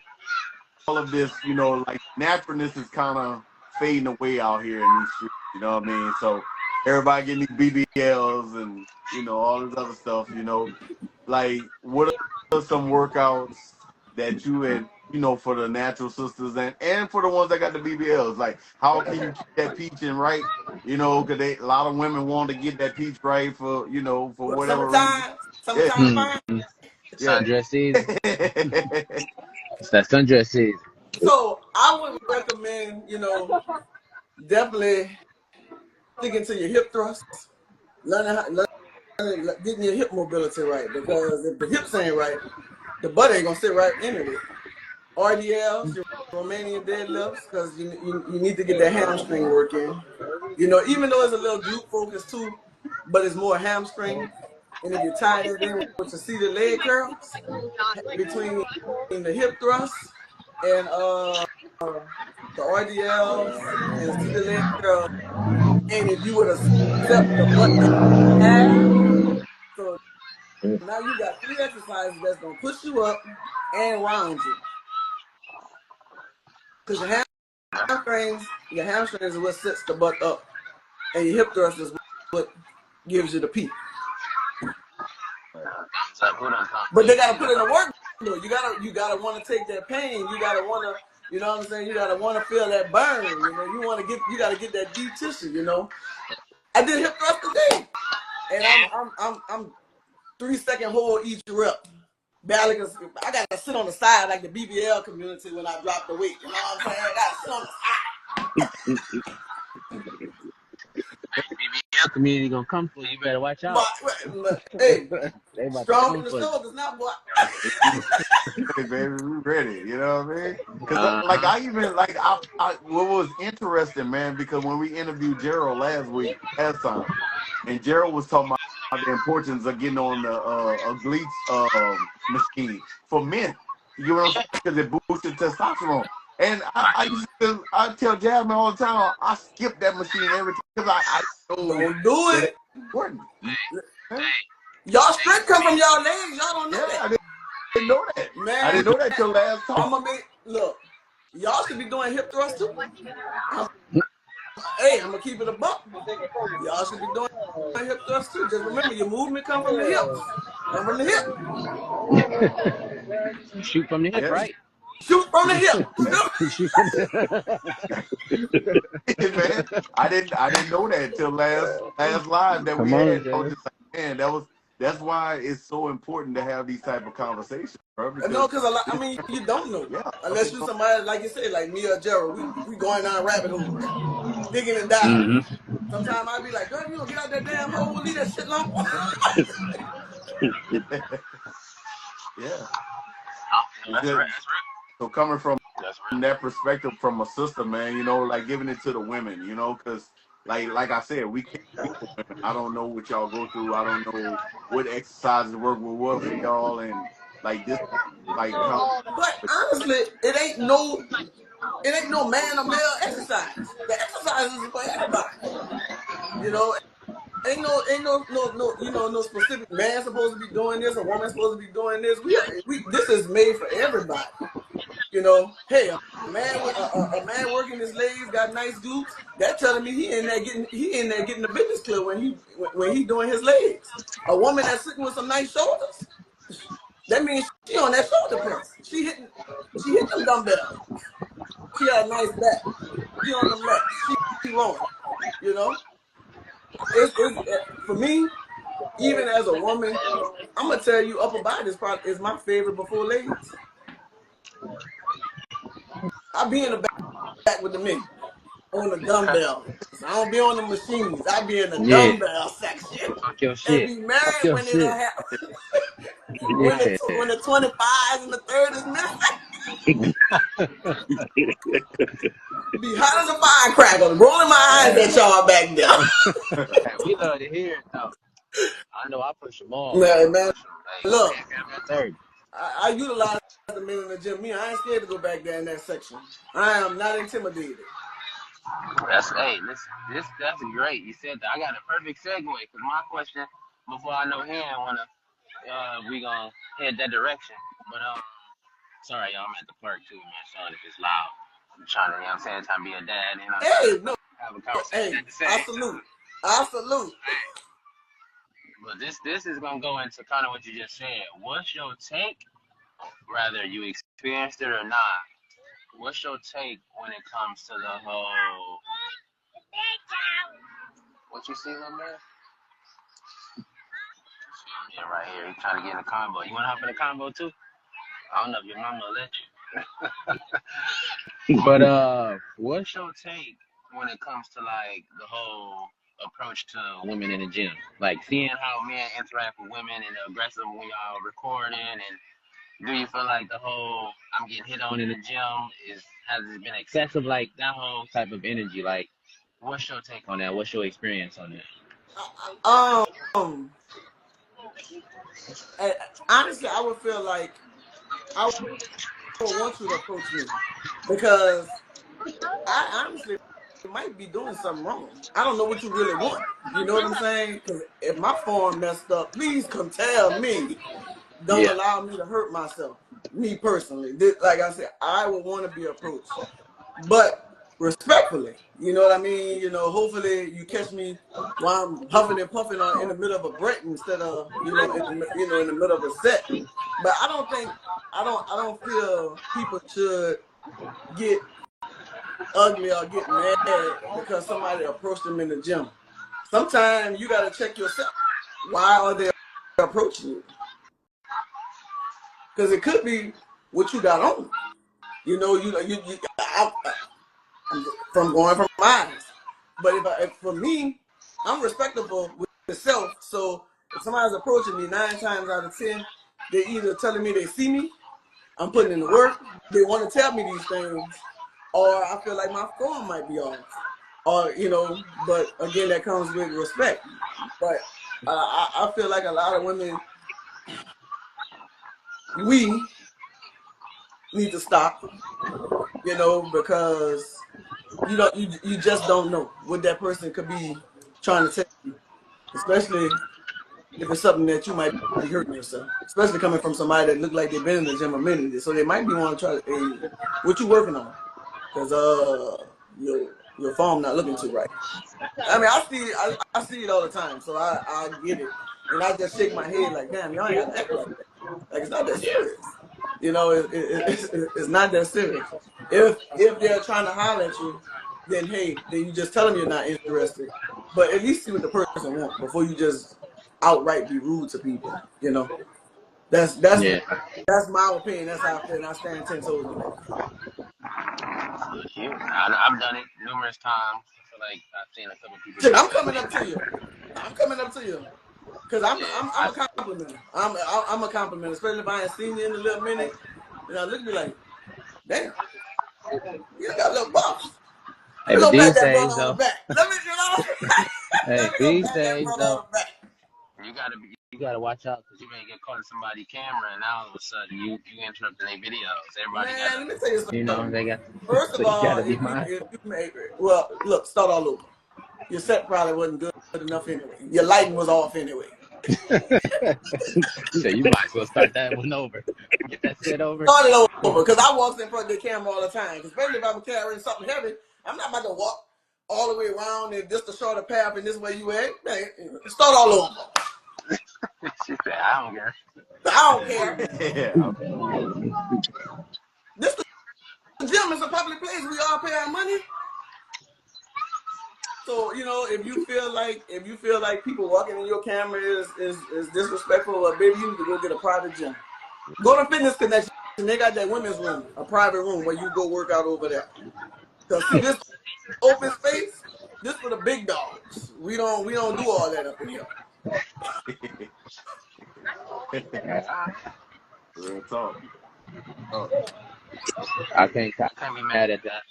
of this, like naturalness is kind of fading away out here in these streets. You know what I mean? So everybody getting these BBLs and all this other stuff. Like what are some workouts that you had, for the natural sisters and for the ones that got the BBLs? Like how can you keep that peaching right? Because a lot of women want to get that peach right for for What, whatever reason. Yeah, summertime fine. yeah. Sundress season. It's that sundress season. So I would recommend, definitely sticking to your hip thrusts, learning, getting your hip mobility right. Because if the hips ain't right, the butt ain't gonna sit right anyway. RDLs, your Romanian deadlifts, because you need to get that hamstring working. Even though it's a little glute focus too, but it's more hamstring. And if you tie that in with your seated leg curls between the hip thrusts and the RDLs and seated leg curls, and if you would have stepped the butt in half, so now you got 3 exercises that's gonna push you up and round you. Because your hamstrings is what sets the butt up, and your hip thrust is what gives you the peak. But they gotta put in the work. You gotta want to take that pain. You gotta want to, you know what I'm saying. You gotta want to feel that burn. You gotta get that deep tissue. I did hip thrust today. and I'm 3-second hold each rep. Barely, cause I gotta sit on the side like the BBL community when I drop the weight. You know what I'm saying? I gotta sit on the side. BBL community gonna come for you. You better watch out. But hey, They about to strong come in the for you. shoulders now, boy. Hey, baby, we ready. You know what I mean? Because like Uh-huh. I even like what was interesting, man, because when we interviewed Gerald last time, and Gerald was talking about the importance of getting on the a Gleats machine for men. You know what I'm saying? Because it boosted testosterone. And I tell Jasmine all the time, I skip that machine every time because I know Don't do that it's it. important. Yeah, Y'all strength come from y'all legs. Y'all don't know yeah, that. I didn't know that. I Man, didn't know that till last I'm talk. gonna be look. Y'all should be doing hip thrusts too. Hey, I'm gonna keep it a buck. Y'all should be doing hip thrusts too. Just remember, your movement come from the hips. Come from the hip. Shoot from the hip, Yes, right? Shoot from the hip. Shoot from the man. I didn't know that till last live that we Come on, had. I was Jay. just like, man, that's why it's so important to have these type of conversations, bro. No, Because because I mean, you don't know yeah, some unless people you don't. somebody like you say, like me or Gerald. We going down rabbit holes, digging and diving. Mm-hmm. Sometimes I be like, girl, you don't get out that damn hole, leave that shit alone. Yeah. That's right. Because- So coming from That's that perspective from a sister, man, like giving it to the women, because like I said, we can't speak for women. I don't know what y'all go through. I don't know what exercises work with what for y'all, and like this, like But honestly, it ain't no man or male exercise. The exercise is for everybody. You know, ain't no specific man supposed to be doing this, a woman supposed to be doing this. We this is made for everybody. Hey, a man working his legs, got nice glutes. That telling me he in there getting the business clear when he doing his legs. A woman that's sitting with some nice shoulders, that means she on that shoulder press. She hitting them dumbbells. She got a nice back. She on them lats. She rolling. You know, for me. Even as a woman, I'm gonna tell you, upper body is my favorite before legs. I be in the back with the men on the right. dumbbells. I don't be on the machines. I be in the Yeah. dumbbell section Talk your and shit. be Talk married your when they don't shit. have Yeah. when the 25s and the 30s missing. Be hot as a firecracker, rolling my eyes at y'all back there. Hey, we love to hear it though. I know I push them all, man. Man, I man, push them. Hey, look, man, 30. I utilize the men in the gym. Me, I ain't scared to go back there in that section. I am not intimidated. Listen, that's great. You said that. I got a perfect segue because my question before I know him, we gonna head that direction. But sorry y'all, I'm at the park too, man. Son, if it's loud, I'm trying to, trying to be a dad, trying to Hey, no, have a conversation hey, at the same I time. salute. I salute. But this is gonna go into kind of what you just said. What's your take? Whether you experienced it or not, what's your take when it comes to the whole? What you see, little man? Yeah, right here. He's trying to get in a combo. You want to hop in a combo too? I don't know if your mama will let you. But what's your take when it comes to like the whole approach to women in the gym? Like seeing how men interact with women and aggressive when y'all recording, and do you feel like the whole I'm getting hit on in the gym has it been excessive? Like that whole type of energy. Like, what's your take on that? What's your experience on that? Um, and honestly, I would feel like I would want you to approach me because I honestly might be doing something wrong. I don't know what you really want. You know what I'm saying? Because if my form messed up, please come tell me. Don't Yeah. allow me to hurt myself. Me personally, like I said, I would want to be approached, but respectfully. You know what I mean? Hopefully you catch me while I'm huffing and puffing in the middle of a break instead of in the middle of a set. But I don't feel people should get ugly or get mad because somebody approached them in the gym. Sometimes you got to check yourself. why are they approaching you? Because it could be what you got on. You know, from going from eyes. But if for me, I'm respectable with myself. So if somebody's approaching me 9 times out of 10, they're either telling me they see me, I'm putting in the work, they want to tell me these things, or I feel like my form might be off. Or, you know, but again, that comes with respect. But I feel like a lot of women, we need to stop, you know, because you just don't know what that person could be trying to tell you, especially if it's something that you might be hurting yourself, especially coming from somebody that look like they've been in the gym a minute. So they might be want to try to, hey, what you working on? Because your form not looking too right. I mean, I see it all the time, so I get it, and I just shake my head like, damn, y'all ain't got to act like that. Like it's not that serious. You know, it's not that serious. If they're trying to holler at you, then hey, then you just tell them you're not interested. But at least see what the person wants before you just outright be rude to people. You know, that's Yeah. that's my opinion. That's how I feel, and I stand 10 toes on that. I've done it numerous times. I feel like I've seen a couple people Shit, do I'm it. coming up to you. I'm coming up to you. Cause I'm a complimenter. I'm a compliment, especially if I ain't seen you in a little minute. And I look at me like, damn, you got a little buff. Let Hey, me but go pat these that brother days on the though, back. Let me, you know, hey, let me go these pat that days brother though, on the back. you gotta watch out because you may get caught in somebody's camera, and now all of a sudden you interrupting their videos. Everybody Man, gotta, let me tell you something. they got. First So of you all, gotta be mindful. if you make it, well, look, start all over. Your set probably wasn't good enough anyway. Your lighting was off anyway. So you might as well start that one over. Get that shit over. Start it over, because I walk in front of the camera all the time. Especially if I'm carrying something heavy, I'm not about to walk all the way around and just a shorter path and this way you at. Man, start all over. She said, I don't care. I don't care. Yeah. This the gym is a public place. We all pay our money. So, you know, if you feel like people walking in your camera is disrespectful, well, baby, you need to go get a private gym. Go to Fitness Connection. They got that women's room, a private room where you go work out over there. Cause see this open space, this for the big dogs. We don't do all that up in here. Real talk. Oh, I can't be mad at that.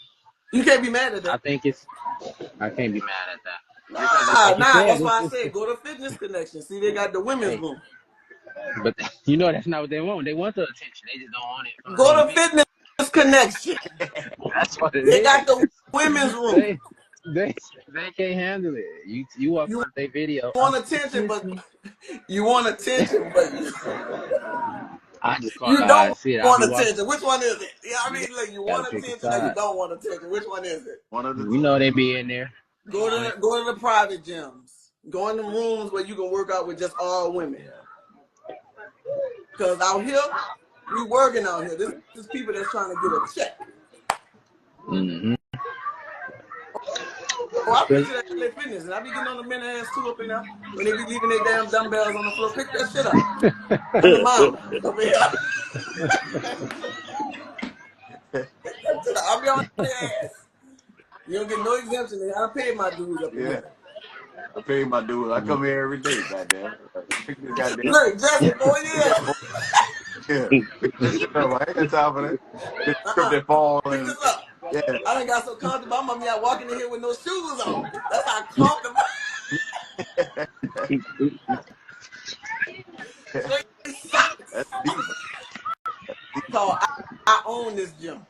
You can't be mad at I that. can't be mad at that because, Nah, like you said, that's why I said go to Fitness Connection. See, they got the women's hey, room. but you know that's not what they want. They want the attention. They just don't want it from the Go wrong to people. Fitness Connection. That's what it They got is. the women's room. They can't handle it. You walk You on their video. want attention, but you I just call it you how I don't see it. I'll want be watching. attention. Which one is it? You know what I You mean? Like you gotta want pick a attention or you side. don't want attention. Which one is it? one of the You know they be in there. Go to the private gyms. Go in the rooms where you can work out with just all women. Because out here, we working out here. This is people that's trying to get a check. Mm-hmm. Oh, I preach it at LA Fitness, and I be getting on the men ass too up in there when they be leaving their damn dumbbells on the floor. Pick that shit up. I'm the mama up here. Pick that shit up. I'll be on their ass. You don't get no exemption. I pay my dues up in Yeah. here. I pay my dues. I come here every day, goddamn. Pick this goddamn. Look, Jesse, boy, yeah. Yeah. Pick this shit up. I ain't got time for that. This trip that fall Pick and this up. yeah. I done got so comfortable. I'm gonna be out walking in here with no shoes on. That's how comfortable. Straight socks. That's deep. So I own this gym.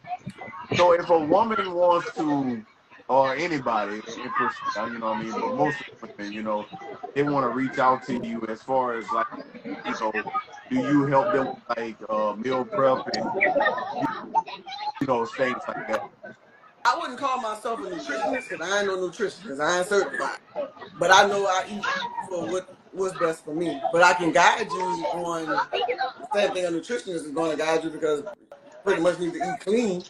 So if a woman wants to, or anybody, in you know what I mean, but most women, you know, they want to reach out to you as far as like, you know, do you help them with like meal prep and you know things like that? I wouldn't call myself a nutritionist because I ain't no nutritionist. I ain't certified. But I know I eat for what's best for me. But I can guide you on the same thing a nutritionist is going to guide you because you pretty much need to eat clean.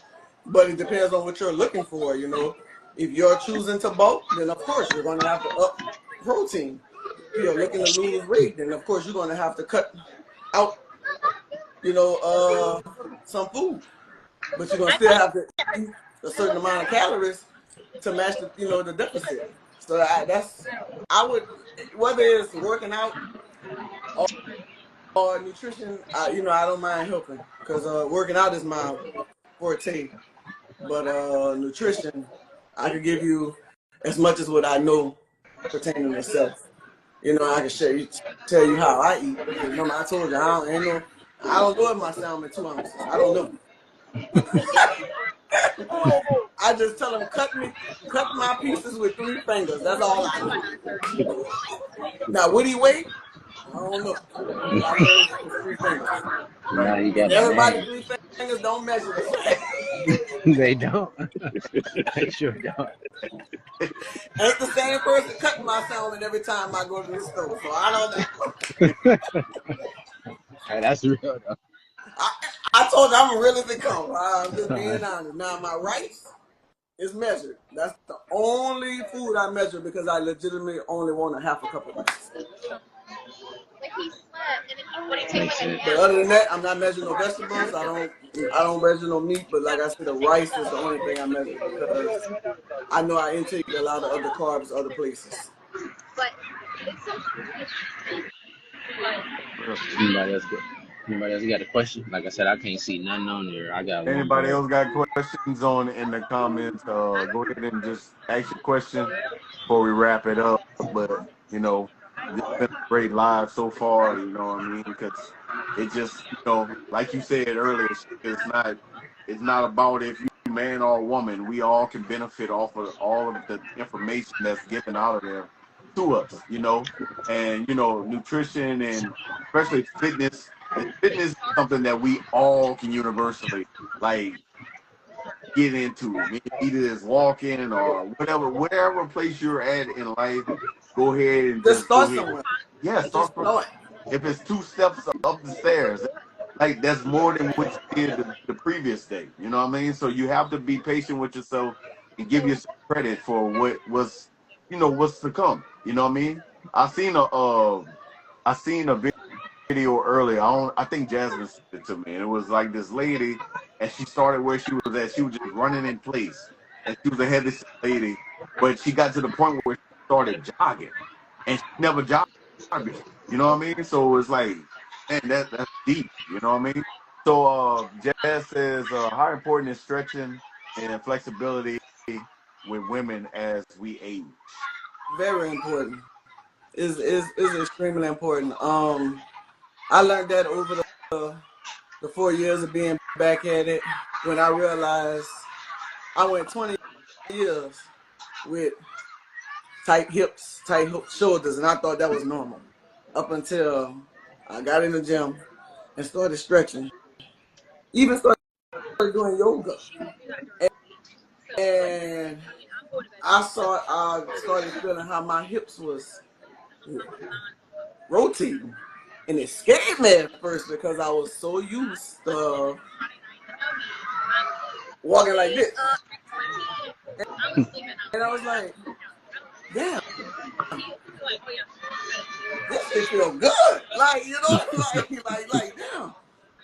But it depends on what you're looking for, you know. If you're choosing to bulk, then of course you're going to have to up protein. you're looking to lose weight, then of course you're going to have to cut out, some food, but you're going to still have to eat a certain amount of calories to match the deficit. So I would, whether it's working out or nutrition, I don't mind helping because working out is my forte, but nutrition, I could give you as much as what I know pertaining to self. I can tell you how I eat. Because remember, I told you I don't know if my salmon 2 ounces. I don't know. I just tell them cut my pieces with 3 fingers. That's all I know. Now, what he weigh? I don't know. But I know it's 3 fingers. Now you got Everybody 3 fingers don't measure the same. They don't. They sure don't. Ain't the same person cutting my salmon every time I go to the store, so I don't know. Hey, that's real though. I told you I'm a realistic come. I'm just being honest. Now my rice is measured. That's the only food I measure because I legitimately only want a half a cup of rice. But other than that, I'm not measuring no vegetables. I don't measure no meat. But like I said, the rice is the only thing I measure because I know I intake a lot of other carbs other places. Anybody else got a question? Like I said, I can't see nothing on there. I got Anybody else got questions in the comments? Go ahead and just ask your question before we wrap it up. But it's been a great live so far. You know what I mean? Because it just like you said earlier, it's not about if you man or woman. We all can benefit off of all of the information that's given out of there to us. And nutrition and especially fitness. Fitness is something that we all can universally get into. Either it's walking or whatever place you're at in life. Go ahead and just start somewhere. Yeah, start from. If it's 2 steps up the stairs, that's more than what you did the previous day. You know what I mean? So you have to be patient with yourself and give yourself credit for what's to come. You know what I mean? I seen a video earlier. I think Jasmine sent it to me, and it was like this lady, and she started where she was at. She was just running in place, and she was a headless lady, but she got to the point where she started jogging, and she never jogged. You know what I mean? So it's like, man, that's deep. You know what I mean? So Jazz says, how important is stretching and flexibility with women as we age? Very important. Is extremely important. I learned that over the 4 years of being back at it when I realized I went 20 years with tight hips, tight shoulders, and I thought that was normal up until I got in the gym and started stretching. Even started doing yoga. And I started feeling how my hips was rotating. And it scared me at first because I was so used to walking like this. And I was like, damn, this shit feel good. Like, like damn,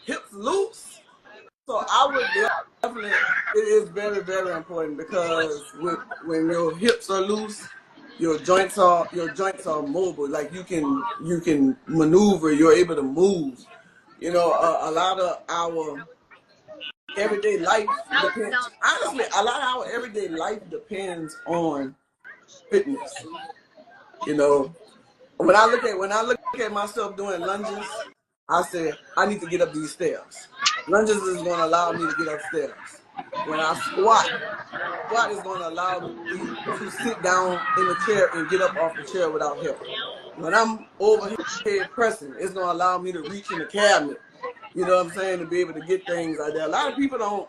hips loose. So I would definitely, it is very, very important because when your hips are loose, your joints are mobile. Like you can maneuver. You're able to move. A lot of our everyday life depends. Honestly, a lot of our everyday life depends on fitness. When I look at myself doing lunges, I say I need to get up these stairs. Lunges is going to allow me to get upstairs. When I squat is going to allow me to sit down in the chair and get up off the chair without help. When I'm overhead pressing, it's going to allow me to reach in the cabinet. You know what I'm saying? To be able to get things like that. A lot of people don't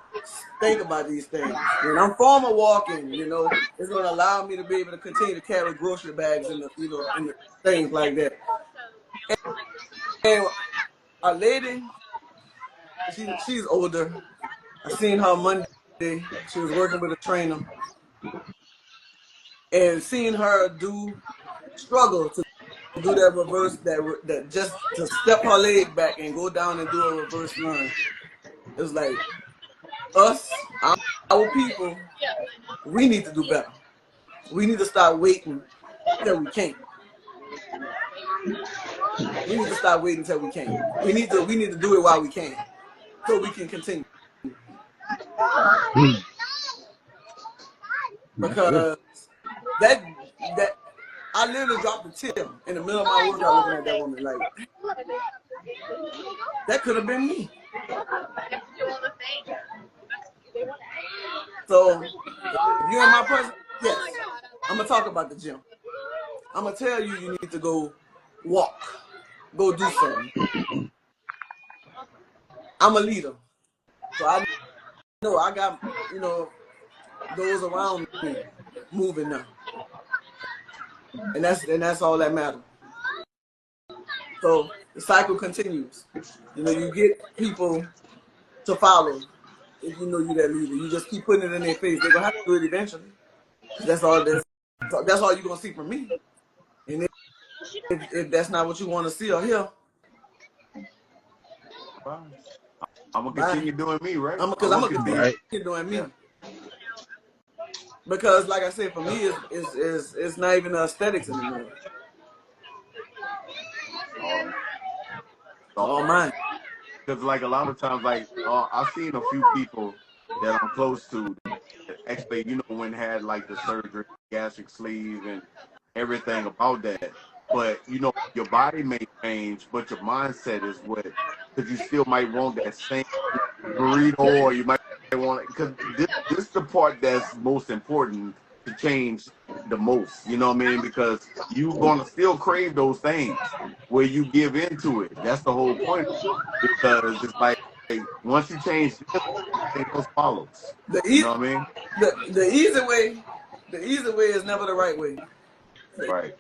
think about these things. When I'm farmer walking, it's going to allow me to be able to continue to carry grocery bags and and things like that. And a lady, she's older. I seen her Monday. She was working with a trainer, and seeing her struggle to do that reverse, that just to step her leg back and go down and do a reverse lunge. It was like us, our people, we need to do better. We need to start waiting till we can't. We need to stop waiting until we can't. We need to do it while we can, so we can continue. Because that I literally dropped a tear in the middle of my workout looking at that woman like that could have been me. So if you're in my presence, yes, I'm gonna talk about the gym. I'm gonna tell you you need to go walk, go do something. I'm a leader, so I know I got those around me moving now, and that's all that matters. So the cycle continues. You get people to follow. If you know you're that leader, you just keep putting it in their face. They're gonna have to do it eventually. That's all you're gonna see from me. And if that's not what you want to see or hear, I'm gonna bye. continue doing me, right? I'm gonna continue doing me. Because, like I said, for me, it's not even the aesthetics anymore. All mine. Because like a lot of times, like I've seen a few people that I'm close to that actually, when had like the surgery, gastric sleeve, and everything about that. But your body may change, but your mindset is what, because you still might want that same burrito, or you might want it, because this is the part that's most important to change the most. You know what I mean? Because you're gonna still crave those things where you give into it. That's the whole point. Because it's like once you change this, everything else follows. You know what I mean? The easy way is never the right way. Right.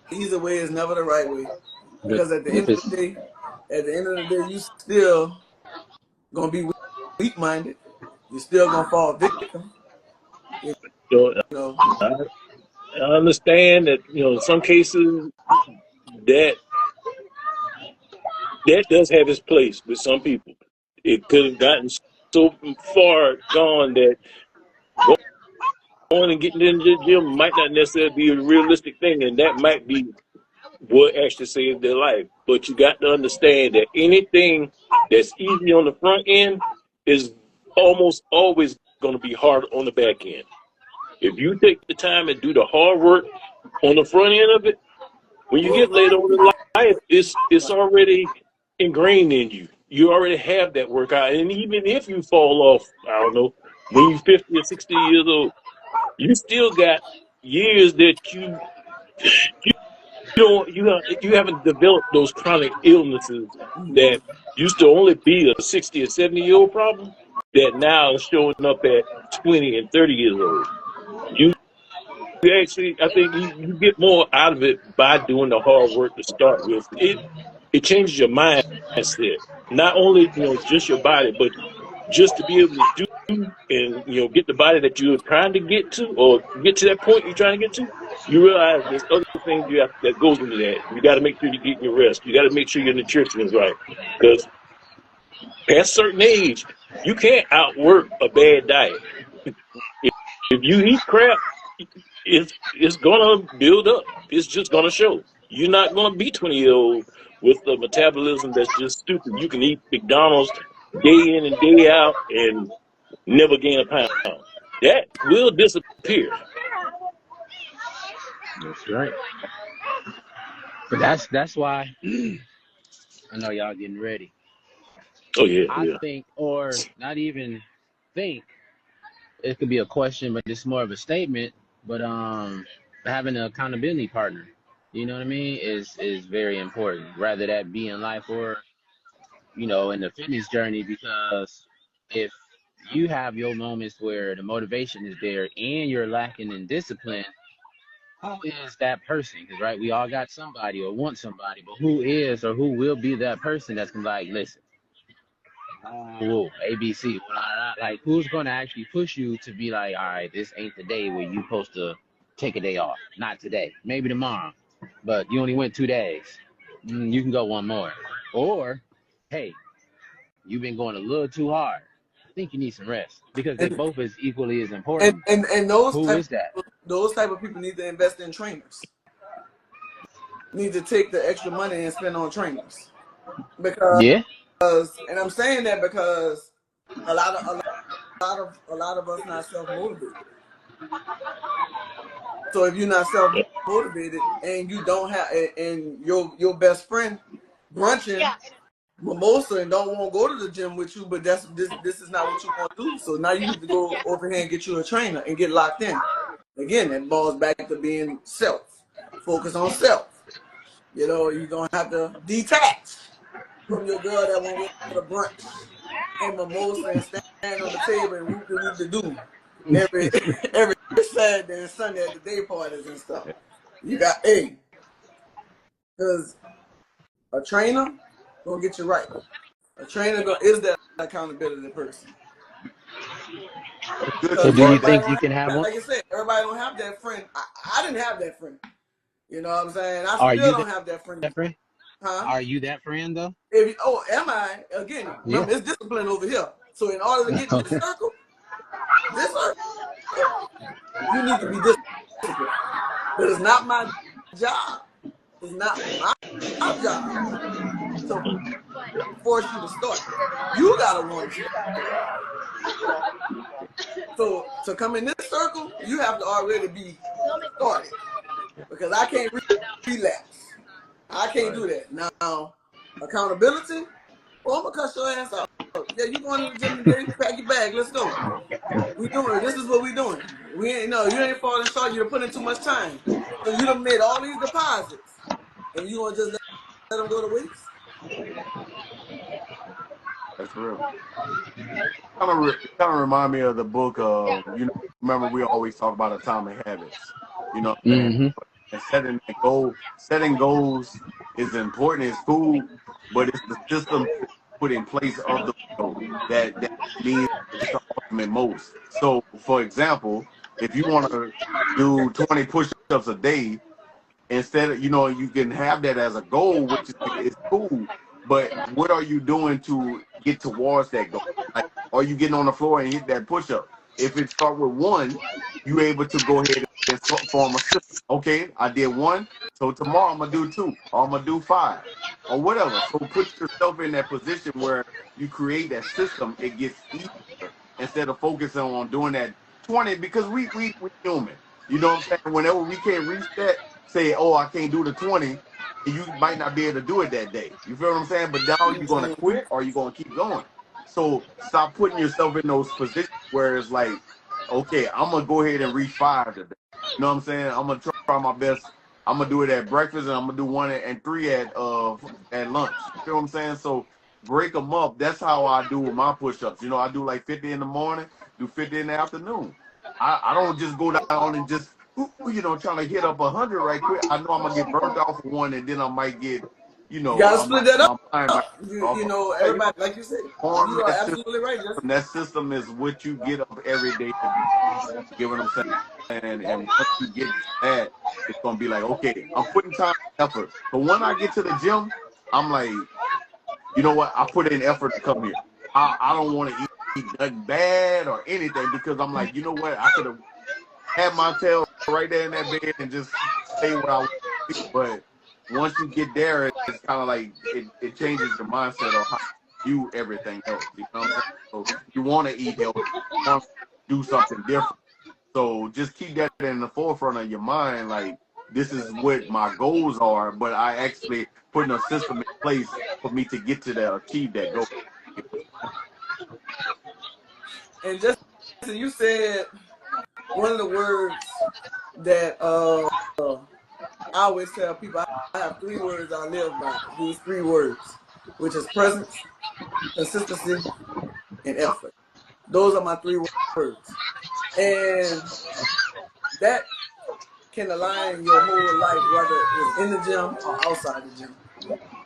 The easy way is never the right way. Because at the end of the day, you still gonna be weak-minded. You're still gonna fall victim. So I understand that in some cases that does have its place with some people. It could have gotten so far gone that going and getting into the gym might not necessarily be a realistic thing, and that might be what actually saved their life. But you got to understand that anything that's easy on the front end is almost always going to be hard on the back end. If you take the time and do the hard work on the front end of it, when you get later on in life, it's already ingrained in you. You already have that workout. And even if you fall off, I don't know, when you're 50 or 60 years old, you still got years that you haven't developed those chronic illnesses that used to only be a 60 or 70-year-old problem that now is showing up at 20 and 30 years old. You actually, I think you get more out of it by doing the hard work to start with. It changes your mindset, not only just your body, but just to be able to do and get the body that you're trying to get to, or get to that point you're trying to get to. You realize there's other things that goes into that. You got to make sure you're getting your rest. You got to make sure your nutrition is right, because past a certain age, you can't outwork a bad diet. If you eat crap, it's gonna build up. It's just gonna show. You're not gonna be 20-year-old with a metabolism that's just stupid. You can eat McDonald's day in and day out and never gain a pound. That will disappear. That's right. But that's why I know y'all getting ready. Oh yeah, I think, or not even think, it could be a question, but it's more of a statement. But having an accountability partner, you know what I mean, is very important. Rather that be in life or in the fitness journey, because if you have your moments where the motivation is there and you're lacking in discipline, who is that person? Because right, we all got somebody or want somebody, but who is or who will be that person that's gonna be like, listen, whoa, ABC, like who's gonna actually push you to be like, all right, this ain't the day where you supposed to take a day off. Not today, maybe tomorrow. but you only went 2 days. You can go one more. Or, hey, you've been going a little too hard. I think you need some rest because they And both is equally as and important. and, and those Who type is that? those type of people need to invest in trainers. Need to take the extra money and spend on trainers because, Yeah. and I'm saying that because a lot of us not self motivated. So if you're not self motivated and you don't have and your best friend brunching mimosa and don't want to go to the gym with you, but this is not what you want to do. So now you need to go over here and get you a trainer and get locked in. Again, that balls back to being self. Focus on self. You know, you're gonna have to detach from your girl that won't go to brunch and mimosa and stand on the table and whoop the do every every Saturday and Sunday at the day parties and stuff. You got because a trainer gonna get you right. A trainer is that accountability person. Good So Because you do you brought that. everybody think don't you can have have, one? like I said, everybody don't have that friend. I didn't have that friend. You know what I'm saying? I Are still you don't have that friend. that friend? Huh? Are you that friend though? Am I? Again, Yeah. remember, it's discipline over here. So in order to get in this circle, you need to be disciplined. But it's not my job. It's not my job to force you to start. You gotta want to start. So to come in this circle, you have to already be started. Because I can't relapse. I can't Right. do that. Now, accountability, I'm gonna cut your ass out. Yeah, you going to the gym today? Pack your bag. Let's go. We doing it. This is what we doing. We ain't no. You ain't falling short. You done put in too much time. So you done made all these deposits, and you gonna just let them go to waste? That's real. Kind of remind me of the book. Remember we always talk about Atomic Habits. You know what I'm saying? Mm-hmm. And setting goals is important. It's cool, but it's the system put in place of the goal that means the ultimate most. So, for example, if you want to do 20 push-ups a day, instead of you can have that as a goal, which is cool, but what are you doing to get towards that goal? Like, are you getting on the floor and hit that push-up? If it start with one, you're able to go ahead and form a system. Okay, I did one, so tomorrow I'm gonna do two, or I'm gonna do five, or whatever. So put yourself in that position where you create that system. It gets easier instead of focusing on doing that 20, because we human. You know what I'm saying? Whenever we can't reach that, say, oh, I can't do the 20, and you might not be able to do it that day. You feel what I'm saying? But now you're going to quit or you're going to keep going. So stop putting yourself in those positions where it's like, okay, I'm going to go ahead and reach five today. You know what I'm saying? I'm going to try my best. I'm going to do it at breakfast, and I'm going to do one and three at lunch. You feel what I'm saying? So break them up. That's how I do with my push-ups. I do like 50 in the morning, do 50 in the afternoon. I don't just go down and just trying to hit up 100 right quick. I know I'm gonna get burnt off of one, and then I might get, You gotta split that my mind might up. get off. Everybody, like you said, Form you are that system. absolutely right. Just That system is what you get up every day to do. You get what I'm saying? And once you get to that, it's gonna be like, okay, I'm putting time and effort. But when I get to the gym, I'm like, you know what? I put in effort to come here. I don't want to eat nothing bad or anything, because I'm like, you know what? I could have had my tail right there in that bed and just stay where I want to be. But once you get there, it's kind of like it changes your mindset on how you view everything else. You know what I'm saying? So you want to eat healthy, you want to do something different. So just keep that in the forefront of your mind. Like, this is what my goals are, but I actually putting a system in place for me to get to that, achieve that goal. and just you said one of the words that I always tell people. I have 3 words I live by. These 3 words, which is presence, consistency, and effort. Those are my 3 words, and that can align your whole life, whether it's in the gym or outside the gym.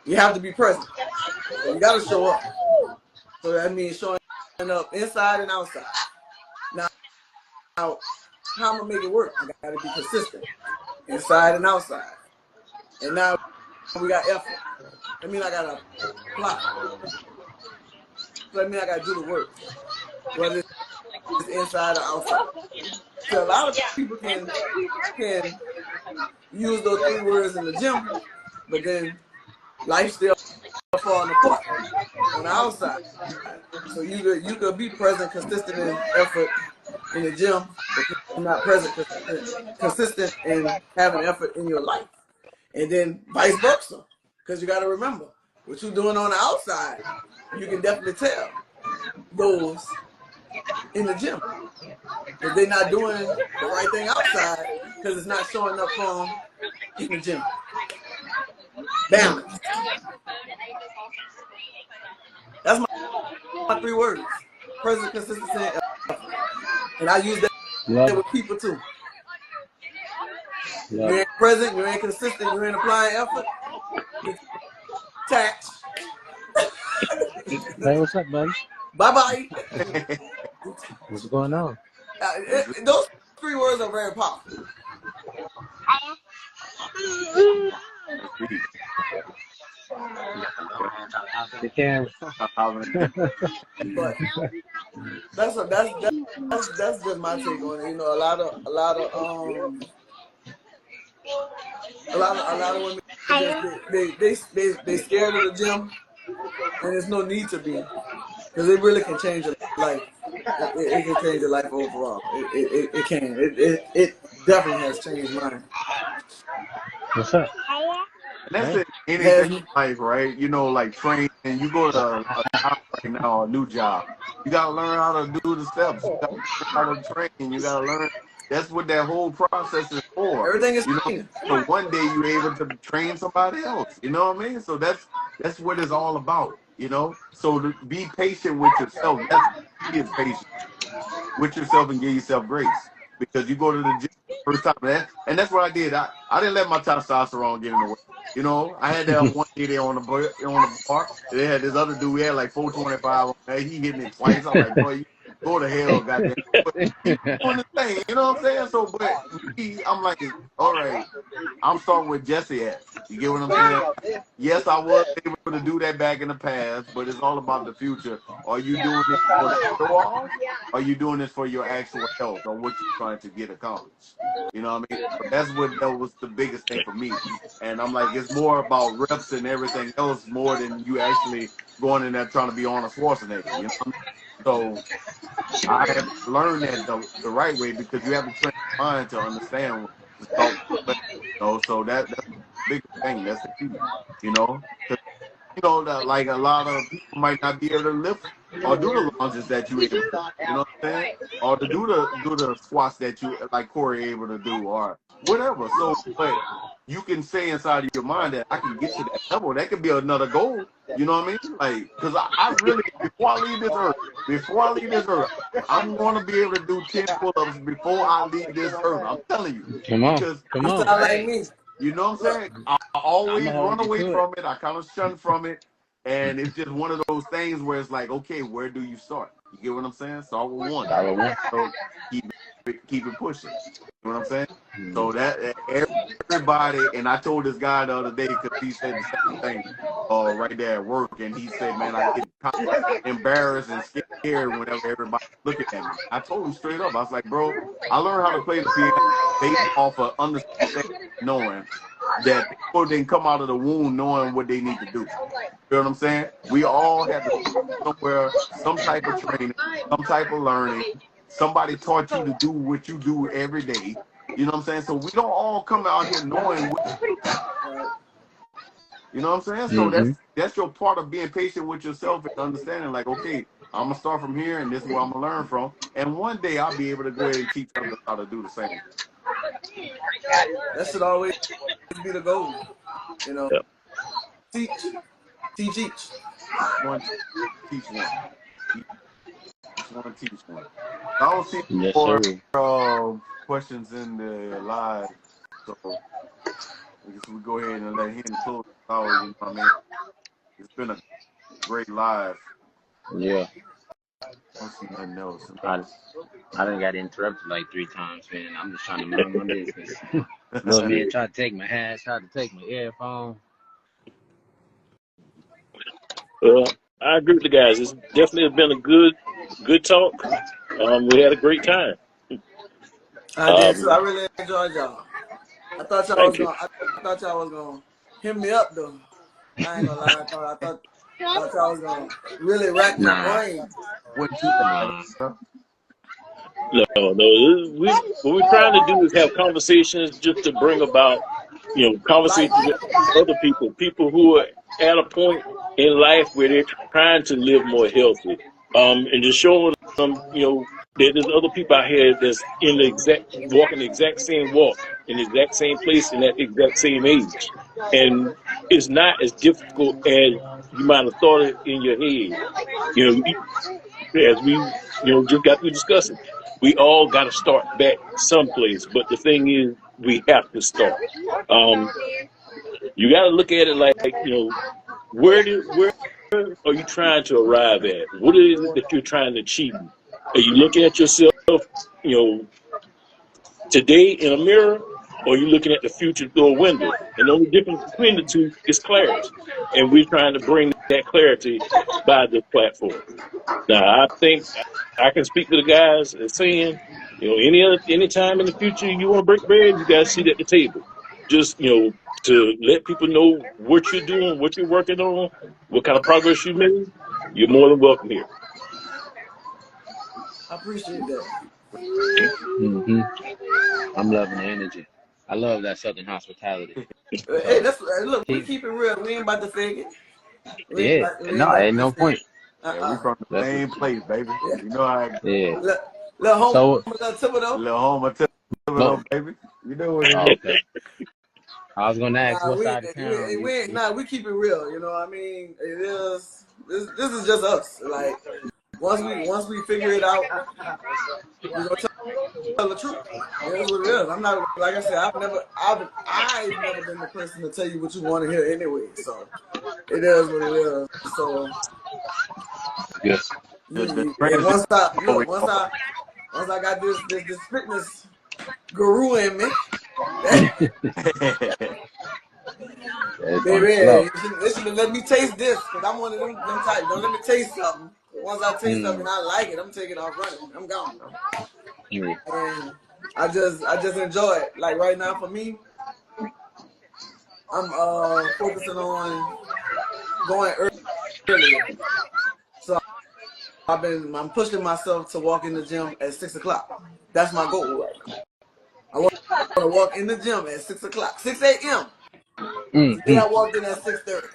You have to be present. So you got to show up. So that means showing up inside and outside. Now, how I'm gonna make it work? I got to be consistent, inside and outside. And now we got effort. That means I gotta apply. So that means I gotta do the work, whether it's inside or outside. So a lot of people can use those 3 words in the gym, but then life still falling apart on the outside. So you could be present, consistent in effort in the gym, but you're not present, consistent in having effort in your life, and then vice versa. Because you got to remember what you're doing on the outside. You can definitely tell those in the gym if they're not doing the right thing outside because it's not showing up for them in the gym. Balance. That's my 3 words: present, consistency, and effort. And I use that Love with it. people too. Love You it. ain't present, you ain't consistent, you ain't applying effort, detach. Hey, what's up, buddy? Bye-bye. What's going on? Those 3 words are very powerful. That's deep. The camera. But that's just my take on it. You know, a lot of women just they scared of the gym, and there's no need to be, because it really can change your life. It can change your life overall. It can. It definitely has changed mine. What's up? And that's Hey. it. Anything Has in life, right? You know, like training. You go to a job right now, a new job. You gotta learn how to do the steps. You gotta learn how to train. You gotta learn. That's what that whole process is for. everything is You know, training. so one day you're able to train somebody else. You know what I mean? So that's what it's all about. You know, so to be patient with yourself. That's is patient with yourself and give yourself grace, because you go to the gym first time, and that's what I did. I didn't let my testosterone get in the way. You know, I had that one day there on the bar. They had this other dude. We had like 425. He hitting it twice. I'm like, boy, you go to hell, goddamn. But he doing the thing. You know what I'm saying? So, but me, I'm like, all right, I'm starting with Jesse at. You get what I'm saying? Yes, I was able to do that back in the past, but it's all about the future. Are you doing it for the show off? Are you doing this for your actual health or what you're trying to get accomplished? You know what I mean? So that was the biggest thing for me. And I'm like, it's more about reps and everything else more than you actually going in there trying to be Arnold Schwarzenegger. You know what I mean? So I have learned that the right way, because you have to train your mind to understand the thought. You know, so that's the biggest thing. That's the key. You know, 'cause, you know that like a lot of people might not be able to lift or do the lunges that you able to do. You know what I'm saying? Or to do the squats that you like Corey able to do or whatever. So, but you can say inside of your mind that I can get to that level. That could be another goal. You know what I mean? Like, because I really before I leave this earth, I'm going to be able to do 10 pull-ups before I leave this earth. I'm telling you, Come on. because Come You on. sound like me. you know what I'm Look, saying? I I'm always gonna run hold you away to it. from it. I kind of shun from it. And it's just one of those things where it's like, okay, where do you start? You get what I'm saying? Start with one. Start with one. So keep it pushing. You know what I'm saying? Mm. So that everybody, and I told this guy the other day because he said the same thing right there at work. And he said, man, I get kind of embarrassed and scared whenever everybody's looking at me. I told him straight up. I was like, bro, I learned how to play the piano based off of understanding, knowing that people didn't come out of the womb knowing what they need to do. You know what I'm saying? We all had to somewhere, some type of training, some type of learning. Somebody taught you to do what you do every day. You know what I'm saying? So we don't all come out here knowing what, you know what I'm saying? So Mm-hmm. that's your part of being patient with yourself and understanding, like, okay, I'm gonna start from here and this is where I'm gonna learn from. And one day I'll be able to go ahead and teach others how to do the same. that should always be the goal. You know, Yeah. teach each. One teach one. Each one teach one. I don't see Yes, more sir. questions in the live, so I guess we go ahead and let him close it out. You know what I mean? It's been a great live. Yeah. I don't see nothing else. I I done got interrupted like 3 times, man. I'm just trying to mind my business. Little man tried to take my hat, tried to take my earphone. I agree with the guys. It's definitely been a good talk. We had a great time. I did too. I Um, really enjoyed y'all. I thought y'all was thank you. gonna. I thought y'all was gonna hit me up though. I ain't gonna lie. I thought y'all was gonna really rack my Nah, brain. What you think, nah. bro? No. What we're trying to do is have conversations just to bring about, Like, conversations with other people who are at a point in life where they're trying to live more healthy. And just showing them, that there's other people out here that's walking the exact same walk in the exact same place in that exact same age. And it's not as difficult as you might have thought it in your head. As we just got through discussing, we all got to start back someplace. But the thing is, we have to start. Um, you got to look at it like where are you trying to arrive at? What is it that you're trying to achieve? Are you looking at yourself, you know, today in a mirror, or are you looking at the future through a window? And the only difference between the two is clarity. And we're trying to bring that clarity by this platform. Now, I think I can speak to the guys and saying, any time in the future you want to break bread, you guys sit at the table. Just, to let people know what you're doing, what you're working on, what kind of progress you made. You're more than welcome here. I appreciate that. hmm I'm loving the energy. I love that Southern hospitality. Hey, So look. We keep, keep it real. We ain't about to fake it. yeah. We ain't No, about ain't to no fake point. it. Yeah, we Uh-uh. from the That's same place, baby. Yeah. You know how yeah. Little home, So, little Thibodeau. little home of look. Thibodeau, baby. You know what it Oh, is. okay. I was gonna ask Nah, what side of town you. we keep it real. You know what I mean? It is. This is just us. Like once we figure it out, we gonna tell the truth. It is what it is. I'm not like I said. I've never been the person to tell you what you want to hear anyway. So it is what it is. So Yes. The and transition over. once I got this fitness guru in me, It's on the flow. baby, they should have let me taste this because I'm one of them types. Don't let me taste something. Once I taste something and Mm. I like it, I'm taking off running. I'm gone. Mm. And I just enjoy it. Like right now for me, I'm focusing on going earlier. So I'm pushing myself to walk in the gym at 6 o'clock. That's my goal right now. I want to walk in the gym at 6 o'clock, 6 a.m. Today Mm. I walked in at 6:30.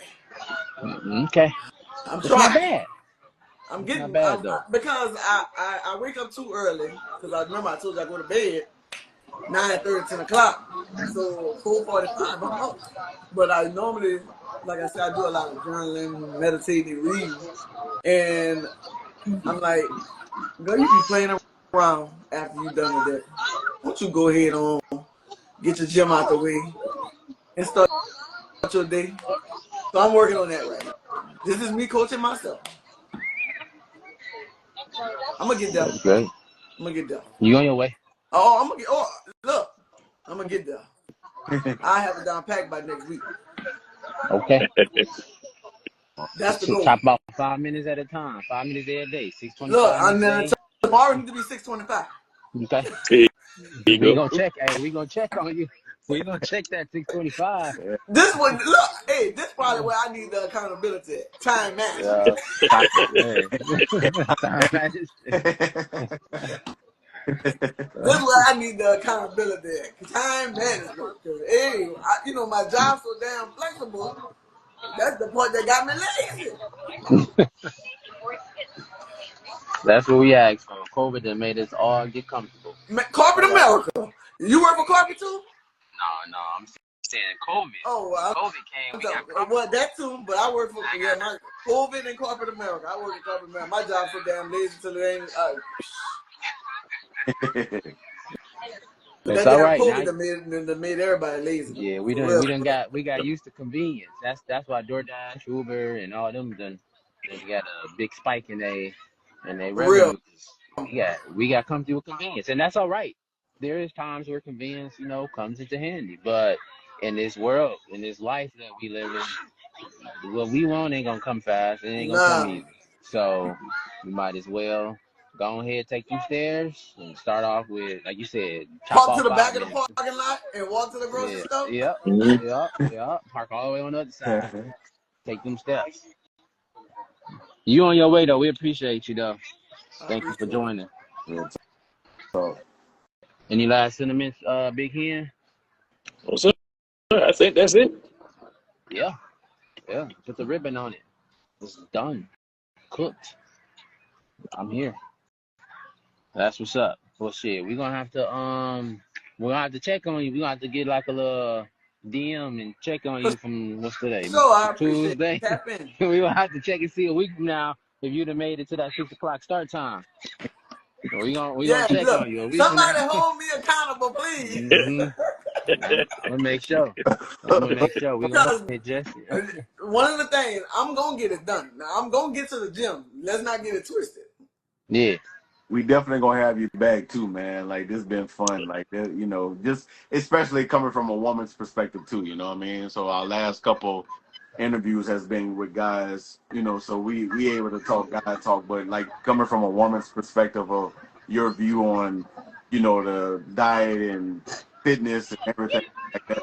Okay. I'm It's not trying. bad. I'm It's not getting bad though. because I wake up too early because I remember I told you I go to bed 9:30, 10 o'clock. So 4:45 I'm up. But I normally, like I said, I do a lot of journaling, meditating, reading, and I'm like, girl, you be playing around after you done with that. Why don't you go ahead on, get your gym out the way, and start your day? So I'm working on that right now. This is me coaching myself. I'm gonna get there. That's great. I'm gonna get there. You on your way? Oh, I'm gonna get. Oh, look, I'm gonna get there. I have it down packed by next week. Okay. That's the So goal. chop about 5 minutes at a time. 5 minutes every day. Look, 625 and next then day. tomorrow need to be 6:25. Okay. There you We go. gonna check. Hey, we gonna check on you. We gonna check that 625. This one, look, hey, this probably where I need the accountability. Time management. Yeah. Hey. Time management. This is where I need the accountability. Time management. Cause hey, my job's so damn flexible. That's the part that got me lazy. That's what we asked for. COVID that made us all get comfortable. Corporate All right. America. You work for corporate too? No, I'm saying COVID. Oh, When well, COVID came, we got comfortable. that too. But I work for I got my COVID and corporate America. I work in corporate America. My job's so damn lazy till it ain't. It's That all damn right now. COVID that made everybody lazy. Yeah, For real. we got used to convenience. That's why DoorDash, Uber, and all them done got a big spike in and their For real. revenue. We got come through with convenience, and that's all right. There is times where convenience, comes into handy, but in this world, in this life that we live in, what we want ain't gonna come fast. It ain't gonna come Nah. easy. So we might as well go ahead, take these stairs, and start off with, like you said, chop Walk to off the back 5 of the minutes. parking lot and walk to the grocery Yeah, store. yep, Mhm. yep, yep. Park all the way on the other side. Take them steps. You on your way though. We appreciate you though. I Thank you for appreciate it. joining. Real talk. Any last sentiments, Big Hen? Well, sir, I think that's it. Yeah, yeah. Put the ribbon on it. It's done. Cooked. I'm here. That's what's up. Well, shit, we're gonna have to check on you. We're gonna have to get like a little DM and check on For you from what's today, sure, I appreciate it. Tuesday. Tap in. We're gonna have to check and see a week from now if you'd have made it to that 6 o'clock start time. So we gonna Yeah, check look, on you a week from somebody now. hold me accountable, please. Mm-hmm. I'm gonna make sure. I'm gonna make sure. We're gonna Because hit Jesse. one of the things, I'm going to get it done. Now, I'm going to get to the gym. Let's not get it twisted. Yeah. We definitely gonna have you back too, man. Like this been fun. Like just especially coming from a woman's perspective too. You know what I mean? So our last couple interviews has been with guys. So we able to talk guy talk, but like coming from a woman's perspective of your view on the diet and fitness and everything like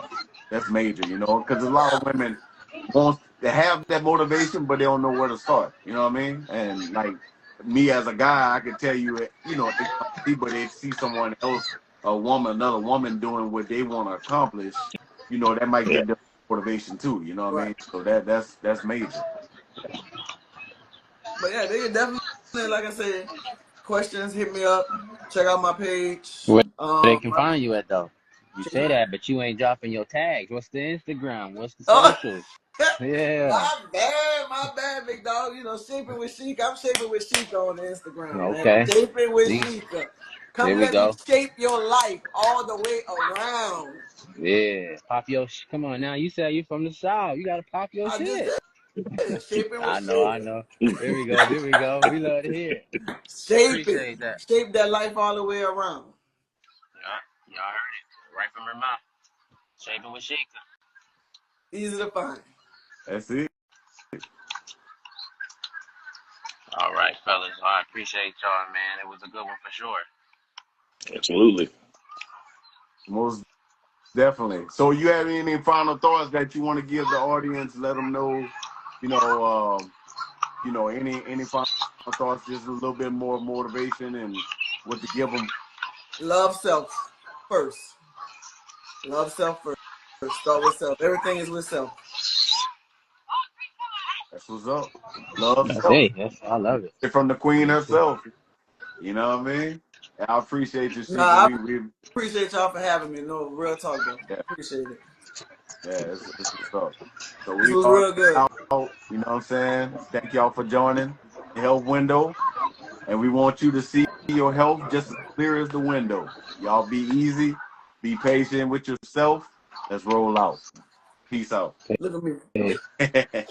that's major. Because a lot of women want to have that motivation, but they don't know where to start. You know what I mean? And like me as a guy, I could tell you, they want to see, but they see someone else, another woman doing what they want to accomplish, that might Yeah. give them motivation too. You know what I Right. mean? So that's major. But yeah, they can definitely, like I said, questions, hit me up. Check out my page. Where they can My, find you at though? You say that, but you ain't dropping your tags. What's the Instagram? What's the oh, socials? Yeah. my bad, big dog. Shaping with Sheik. I'm shaping with Sheik on Instagram, man. Okay. Shaping with See, Sheik. there Come we let me go. shape your life all the way around. Yeah. Pop your. Come on now. You said you from the South. You gotta pop your I just shit. did. Shaping with I know. I Sheik. know. There we go. There we go. We love to hear it. Shape it. Appreciate that. Shape that life all the way around. Yeah. Y'all heard it right from her mouth. Shaping with Sheik. Easy to find. That's it. All right, fellas. I appreciate y'all, man. It was a good one for sure. Absolutely. Most definitely. So you have any final thoughts that you want to give the audience? Let them know, any final thoughts, just a little bit more motivation and what to give them. Love self first. Love self first. Start with self. Everything is with self. That's what's up. Love That's self. it. I love it. From the queen That's it. herself. You know what I mean? I appreciate you, Sheik. Nah, I We appreciate y'all for having me. No, real talk though. yeah, Appreciate it. it's what's up. So This we was are real good. out, you know what I'm saying? Thank y'all for joining the health window. And we want you to see your health just as clear as the window. Y'all be easy, be patient with yourself. Let's roll out. Peace out. Look at me. Hey.